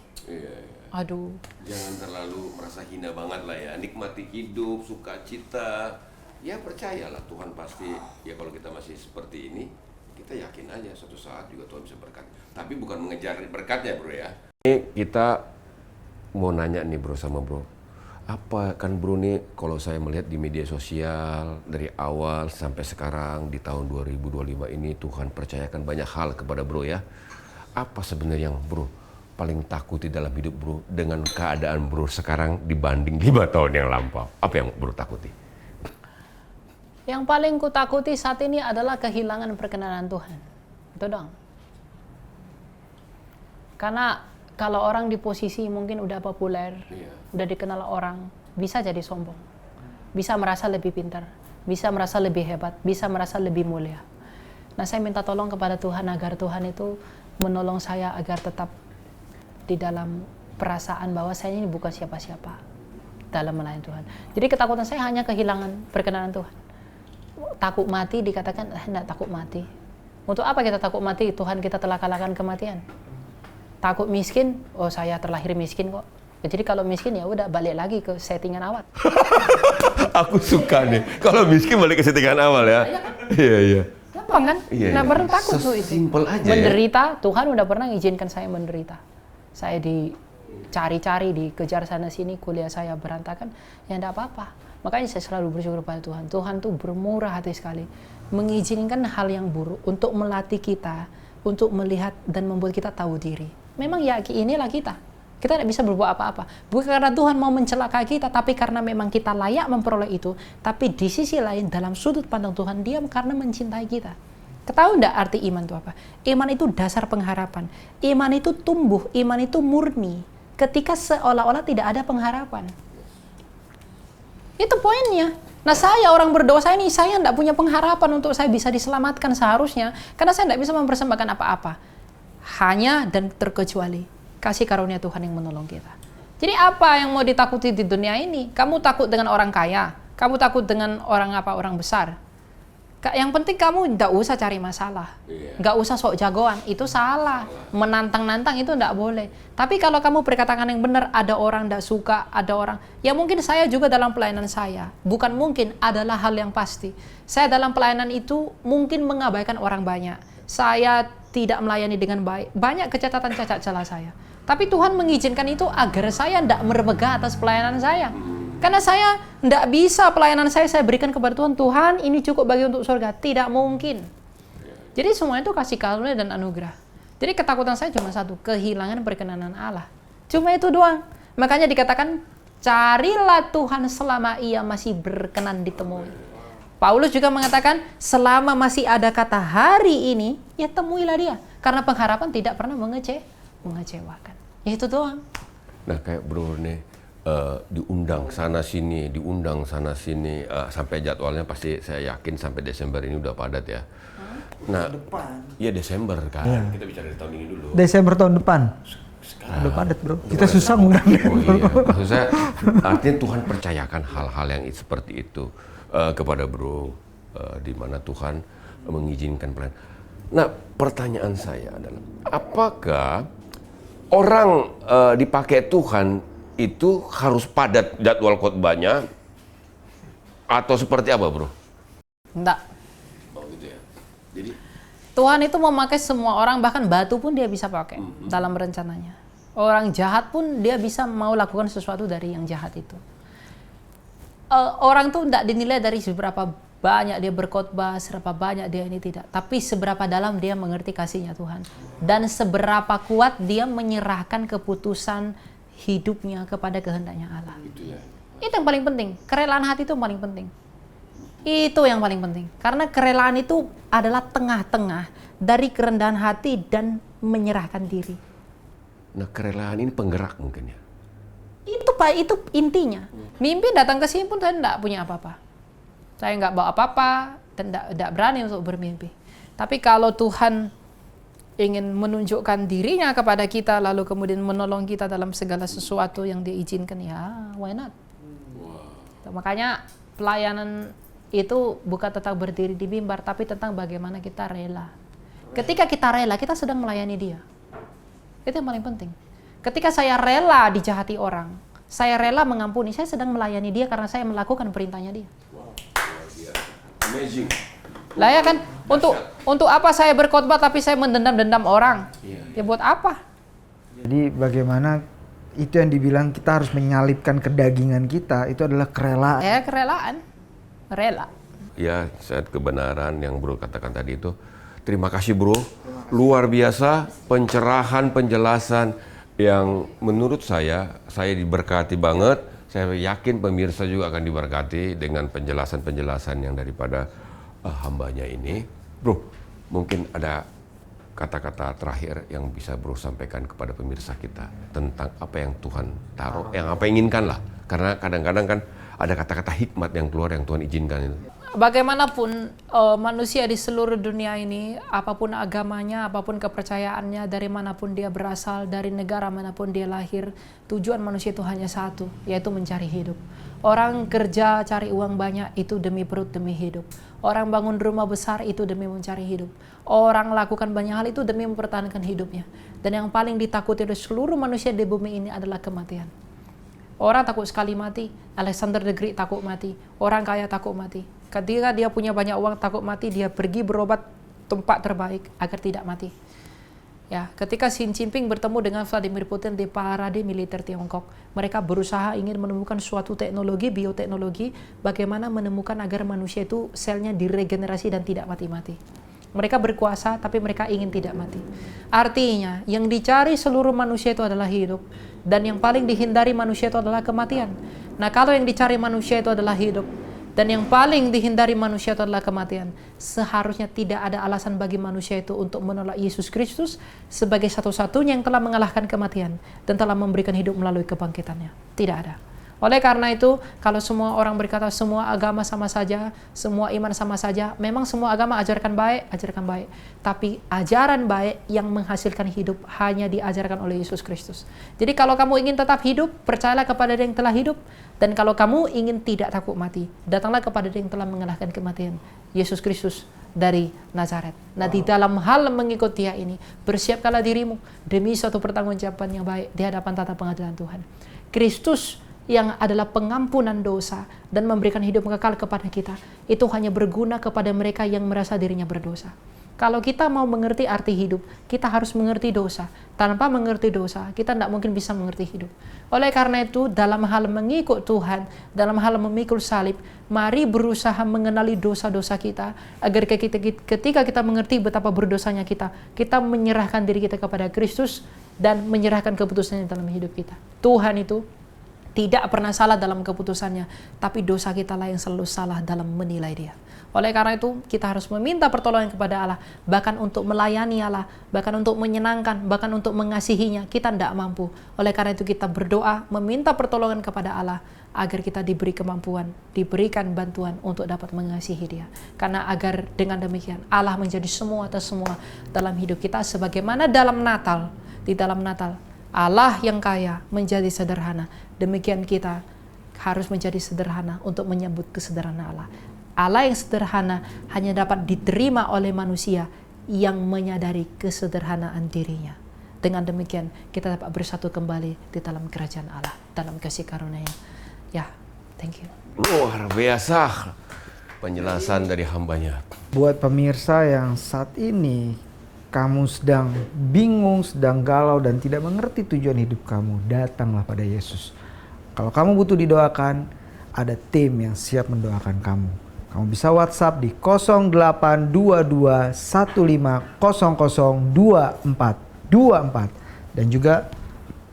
Aduh. Jangan terlalu merasa hina banget lah ya. Nikmati hidup, sukacita. Ya percayalah Tuhan pasti. Ya kalau kita masih seperti ini, kita yakin aja suatu saat juga Tuhan bisa berkat. Tapi bukan mengejar berkatnya bro ya. Ini kita mau nanya nih bro sama bro. Apa kan bro nih kalau saya melihat di media sosial dari awal sampai sekarang di tahun 2025 ini Tuhan percayakan banyak hal kepada bro ya. Apa sebenarnya yang bro paling takuti dalam hidup bro dengan keadaan bro sekarang dibanding 5 tahun yang lampau? Apa yang bro takuti? Yang paling ku takuti saat ini adalah kehilangan perkenanan Tuhan. Itu dong. Karena kalau orang di posisi mungkin udah populer, udah dikenal orang, bisa jadi sombong. Bisa merasa lebih pintar, bisa merasa lebih hebat, bisa merasa lebih mulia. Nah, saya minta tolong kepada Tuhan agar Tuhan itu menolong saya agar tetap di dalam perasaan bahwa saya ini bukan siapa-siapa dalam melayani Tuhan. Jadi ketakutan saya hanya kehilangan perkenanan Tuhan. Takut mati dikatakan, enggak takut mati. Untuk apa kita takut mati? Tuhan kita telah kalahkan kematian. Takut miskin, oh saya terlahir miskin kok. Jadi kalau miskin ya udah balik lagi ke settingan awal. Aku suka nih, kalau miskin balik ke settingan awal ya. Iya. Gampang kan? Nah perlu takut tuh itu. Simpel aja menderita, ya? Tuhan udah pernah izinkan saya menderita. Saya dicari-cari, dikejar sana sini, kuliah saya berantakan, ya enggak apa-apa. Makanya saya selalu bersyukur pada Tuhan. Tuhan tuh bermurah hati sekali. Mengizinkan hal yang buruk untuk melatih kita, untuk melihat dan membuat kita tahu diri. Memang ya inilah kita. Kita tidak bisa berbuat apa-apa. Bukan karena Tuhan mau mencelakai kita, tapi karena memang kita layak memperoleh itu. Tapi di sisi lain, dalam sudut pandang Tuhan, Dia karena mencintai kita. Ketahui enggak arti iman itu apa? Iman itu dasar pengharapan. Iman itu tumbuh, iman itu murni. Ketika seolah-olah tidak ada pengharapan. Itu poinnya. Nah saya orang berdosa ini, saya tidak punya pengharapan untuk saya bisa diselamatkan seharusnya. Karena saya tidak bisa mempersembahkan apa-apa. Hanya dan terkecuali kasih karunia Tuhan yang menolong kita. Jadi apa yang mau ditakuti di dunia ini? Kamu takut dengan orang kaya? Kamu takut dengan orang besar? Yang penting kamu tidak usah cari masalah. Nggak usah sok jagoan. Itu salah. Menantang-nantang itu tidak boleh. Tapi kalau kamu berkatakan yang benar, ada orang tidak suka, ada orang. Ya mungkin saya juga dalam pelayanan saya. Bukan mungkin, adalah hal yang pasti. Saya dalam pelayanan itu mungkin mengabaikan orang banyak. Saya tidak melayani dengan baik. Banyak kecacatan cacat celah saya. Tapi Tuhan mengizinkan itu agar saya tidak merbegah atas pelayanan saya. Karena saya tidak bisa pelayanan saya berikan kepada Tuhan. Tuhan ini cukup bagi untuk surga. Tidak mungkin. Jadi semua itu kasih karunia dan anugerah. Jadi ketakutan saya cuma satu. Kehilangan perkenanan Allah. Cuma itu doang. Makanya dikatakan carilah Tuhan selama ia masih berkenan ditemui. Paulus juga mengatakan selama masih ada kata hari ini, ya temuilah dia. Karena pengharapan tidak pernah mengecewakan. Ya itu doang. Nah kayak bro nih, diundang sana sini, sampai jadwalnya pasti saya yakin sampai Desember ini udah padat ya. Nah, iya Desember kan. Ya. Kita bicara di tahun ini dulu. Desember tahun depan. Udah padat bro. Kita susah ngundang. Oh iya. Maksud saya, artinya Tuhan percayakan hal-hal yang seperti itu kepada bro, di mana Tuhan mengizinkan pelayanan. Nah, pertanyaan saya adalah, apakah orang dipakai Tuhan itu harus padat jadwal khotbahnya atau seperti apa, bro? Enggak. Oh gitu ya. Jadi Tuhan itu memakai semua orang, bahkan batu pun dia bisa pakai dalam rencananya. Orang jahat pun dia bisa mau lakukan sesuatu dari yang jahat itu. Orang tuh enggak dinilai dari seberapa banyak dia berkhotbah, seberapa banyak dia ini tidak. Tapi seberapa dalam dia mengerti kasihnya Tuhan. Dan seberapa kuat dia menyerahkan keputusan hidupnya kepada kehendaknya Allah. Itu yang paling penting. Kerelaan hati itu yang paling penting. Itu yang paling penting. Karena kerelaan itu adalah tengah-tengah dari kerendahan hati dan menyerahkan diri. Nah, kerelaan ini penggerak mungkin ya. Itu intinya. Mimpi datang ke sini pun saya tidak punya apa-apa. Saya nggak bawa apa-apa dan tidak berani untuk bermimpi. Tapi kalau Tuhan ingin menunjukkan dirinya kepada kita, lalu kemudian menolong kita dalam segala sesuatu yang dia izinkan, ya why not? Makanya pelayanan itu bukan tentang berdiri di mimbar, tapi tentang bagaimana kita rela. Ketika kita rela, kita sedang melayani dia. Itu yang paling penting. Ketika saya rela dijahati orang, saya rela mengampuni, saya sedang melayani dia karena saya melakukan perintahnya dia. Amazing. Lah ya kan, untuk apa saya berkhotbah tapi saya mendendam-dendam orang? Ya buat apa? Jadi bagaimana itu yang dibilang kita harus menyalipkan kedagingan kita, itu adalah kerelaan. Ya kerelaan, rela. Ya, saat kebenaran yang bro katakan tadi itu. Terima kasih bro, luar biasa pencerahan, penjelasan yang menurut saya diberkati banget. Saya yakin pemirsa juga akan diberkati dengan penjelasan-penjelasan yang daripada hambanya ini. Bro, mungkin ada kata-kata terakhir yang bisa bro sampaikan kepada pemirsa kita tentang apa yang Tuhan taruh, yang apa inginkan lah. Karena kadang-kadang kan ada kata-kata hikmat yang keluar yang Tuhan izinkan itu. Bagaimanapun manusia di seluruh dunia ini, apapun agamanya, apapun kepercayaannya, dari manapun dia berasal, dari negara manapun dia lahir, tujuan manusia itu hanya satu, yaitu mencari hidup. Orang kerja cari uang banyak itu demi perut, demi hidup. Orang bangun rumah besar itu demi mencari hidup. Orang lakukan banyak hal itu demi mempertahankan hidupnya. Dan yang paling ditakuti oleh seluruh manusia di bumi ini adalah kematian. Orang takut sekali mati. Alexander the Great takut mati. Orang kaya takut mati. Ketika dia punya banyak uang takut mati, dia pergi berobat tempat terbaik agar tidak mati. Ya, ketika Xi Jinping bertemu dengan Vladimir Putin di parade militer Tiongkok, mereka berusaha ingin menemukan suatu teknologi, bioteknologi, bagaimana menemukan agar manusia itu selnya diregenerasi dan tidak mati-mati. Mereka berkuasa, tapi mereka ingin tidak mati. Artinya, yang dicari seluruh manusia itu adalah hidup. Dan yang paling dihindari manusia itu adalah kematian. Nah, kalau yang dicari manusia itu adalah hidup, dan yang paling dihindari manusia itu adalah kematian, seharusnya tidak ada alasan bagi manusia itu untuk menolak Yesus Kristus sebagai satu-satunya yang telah mengalahkan kematian dan telah memberikan hidup melalui kebangkitannya. Tidak ada. Oleh karena itu, kalau semua orang berkata semua agama sama saja, semua iman sama saja, memang semua agama ajarkan baik. Tapi ajaran baik yang menghasilkan hidup hanya diajarkan oleh Yesus Kristus. Jadi kalau kamu ingin tetap hidup, percayalah kepada Dia yang telah hidup. Dan kalau kamu ingin tidak takut mati, datanglah kepada Dia yang telah mengalahkan kematian, Yesus Kristus dari Nazaret. Nah, di dalam hal mengikut Dia ini, bersiapkanlah dirimu demi suatu pertanggungjawaban yang baik di hadapan tata pengadilan Tuhan. Kristus yang adalah pengampunan dosa dan memberikan hidup kekal kepada kita, itu hanya berguna kepada mereka yang merasa dirinya berdosa. Kalau kita mau mengerti arti hidup, kita harus mengerti dosa. Tanpa mengerti dosa, kita tidak mungkin bisa mengerti hidup. Oleh karena itu, dalam hal mengikut Tuhan, dalam hal memikul salib, mari berusaha mengenali dosa-dosa kita, agar ketika kita mengerti betapa berdosanya kita menyerahkan diri kita kepada Kristus dan menyerahkan keputusannya dalam hidup kita. Tuhan itu tidak pernah salah dalam keputusannya, tapi dosa kita lah yang selalu salah dalam menilai Dia. Oleh karena itu, kita harus meminta pertolongan kepada Allah, bahkan untuk melayani Allah, bahkan untuk menyenangkan, bahkan untuk mengasihinya, kita tidak mampu. Oleh karena itu, kita berdoa, meminta pertolongan kepada Allah, agar kita diberi kemampuan, diberikan bantuan untuk dapat mengasihi Dia. Karena agar dengan demikian, Allah menjadi semua atas semua dalam hidup kita, sebagaimana dalam Natal, di dalam Natal, Allah yang kaya menjadi sederhana. Demikian kita harus menjadi sederhana untuk menyambut kesederhanaan Allah. Allah yang sederhana hanya dapat diterima oleh manusia yang menyadari kesederhanaan dirinya. Dengan demikian kita dapat bersatu kembali di dalam kerajaan Allah, dalam kasih karunia-Nya. Ya, thank you. Luar biasa penjelasan dari hambanya. Buat pemirsa yang saat ini kamu sedang bingung, sedang galau dan tidak mengerti tujuan hidup kamu, datanglah pada Yesus. Kalau kamu butuh didoakan, ada tim yang siap mendoakan kamu. Kamu bisa WhatsApp di 082215002424 dan juga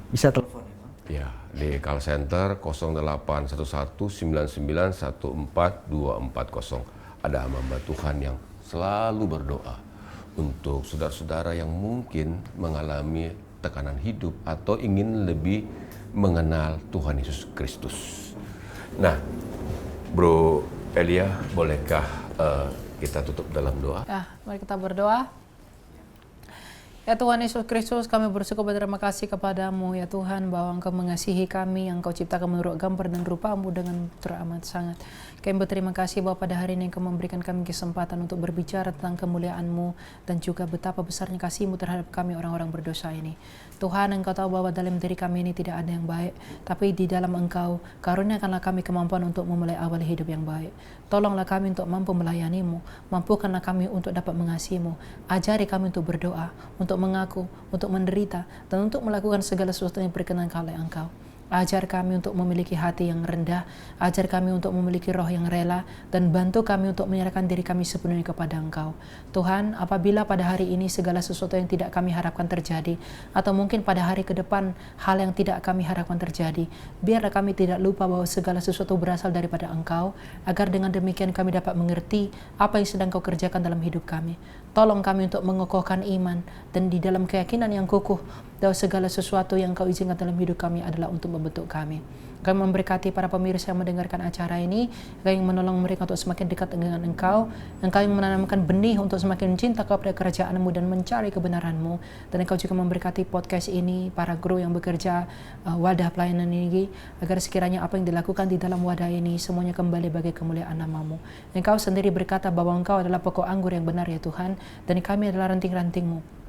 bisa telepon. Ya, di call center 081199142440. Ada hamba Tuhan yang selalu berdoa untuk saudara-saudara yang mungkin mengalami tekanan hidup atau ingin lebih mengenal Tuhan Yesus Kristus. Nah, Bro Elia, bolehkah kita tutup dalam doa? Ya, mari kita berdoa. Ya Tuhan Yesus Kristus, kami bersyukur berterima kasih kepadamu ya Tuhan, bahwa Engkau mengasihi kami, yang Engkau ciptakan menurut gambar dan rupamu dengan teramat sangat. Kami berterima kasih bahwa pada hari ini Engkau memberikan kami kesempatan untuk berbicara tentang kemuliaan-Mu dan juga betapa besarnya kasih-Mu terhadap kami orang-orang berdosa ini. Tuhan, Engkau tahu bahwa dalam diri kami ini tidak ada yang baik, tapi di dalam Engkau, karuniakanlah kami kemampuan untuk memulai awal hidup yang baik. Tolonglah kami untuk mampu melayani-Mu, mampukanlah kami untuk dapat mengasihi-Mu, ajari kami untuk berdoa, untuk mengaku, untuk menderita, dan untuk melakukan segala sesuatu yang berkenan oleh Engkau. Ajar kami untuk memiliki hati yang rendah, ajar kami untuk memiliki roh yang rela, dan bantu kami untuk menyerahkan diri kami sepenuhnya kepada Engkau. Tuhan, apabila pada hari ini segala sesuatu yang tidak kami harapkan terjadi, atau mungkin pada hari ke depan hal yang tidak kami harapkan terjadi, biarlah kami tidak lupa bahwa segala sesuatu berasal daripada Engkau, agar dengan demikian kami dapat mengerti apa yang sedang Kau kerjakan dalam hidup kami. Tolong kami untuk mengokohkan iman dan di dalam keyakinan yang kukuh bahwa segala sesuatu yang Kau izinkan dalam hidup kami adalah untuk membentuk kami. Kami memberkati para pemirsa yang mendengarkan acara ini, Engkau yang menolong mereka untuk semakin dekat dengan Engkau, Engkau yang menanamkan benih untuk semakin cinta kepada kerajaan-Mu dan mencari kebenaran-Mu, dan Engkau juga memberkati podcast ini, para guru yang bekerja wadah pelayanan ini, agar sekiranya apa yang dilakukan di dalam wadah ini semuanya kembali bagi kemuliaan nama-Mu. Engkau sendiri berkata bahwa Engkau adalah pokok anggur yang benar ya Tuhan, dan kami adalah ranting-ranting-Mu.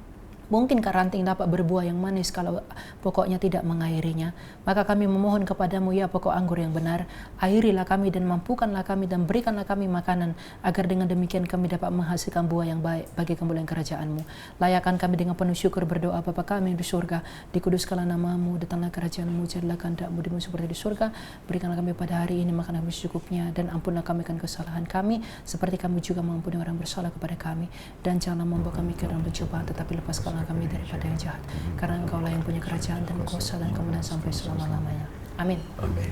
Mungkinkah ranting dapat berbuah yang manis kalau pokoknya tidak mengairinya? Maka kami memohon kepadamu ya pokok anggur yang benar, airilah kami dan mampukanlah kami dan berikanlah kami makanan, agar dengan demikian kami dapat menghasilkan buah yang baik bagi kemuliaan kerajaan-Mu. Layakan kami dengan penuh syukur berdoa, Bapa kami di surga, dikuduskanlah nama-Mu, datanglah kerajaan-Mu, jadilah kehendak-Mu di bumi seperti di surga. Berikanlah kami pada hari ini makanan kami secukupnya, dan ampunlah kami akan kesalahan kami, seperti kami juga mengampuni orang bersalah kepada kami. Dan janganlah membawa kami ke dalam pencobaan, tetapi lepaskanlah kami daripada yang jahat, karena Engkau lah yang punya kerajaan dan kuasa dan kemuliaan sampai selama-lamanya. Amin. Amin.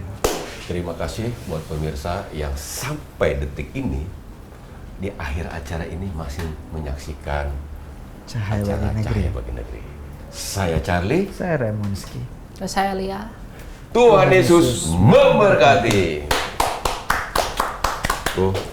Terima kasih buat pemirsa yang sampai detik ini di akhir acara ini masih menyaksikan Cahaya acara Bagi Negeri. Cahaya Bagi Negeri. Saya Charlie. Saya Raymondski. Saya Lia. Tuhan Yesus memberkati.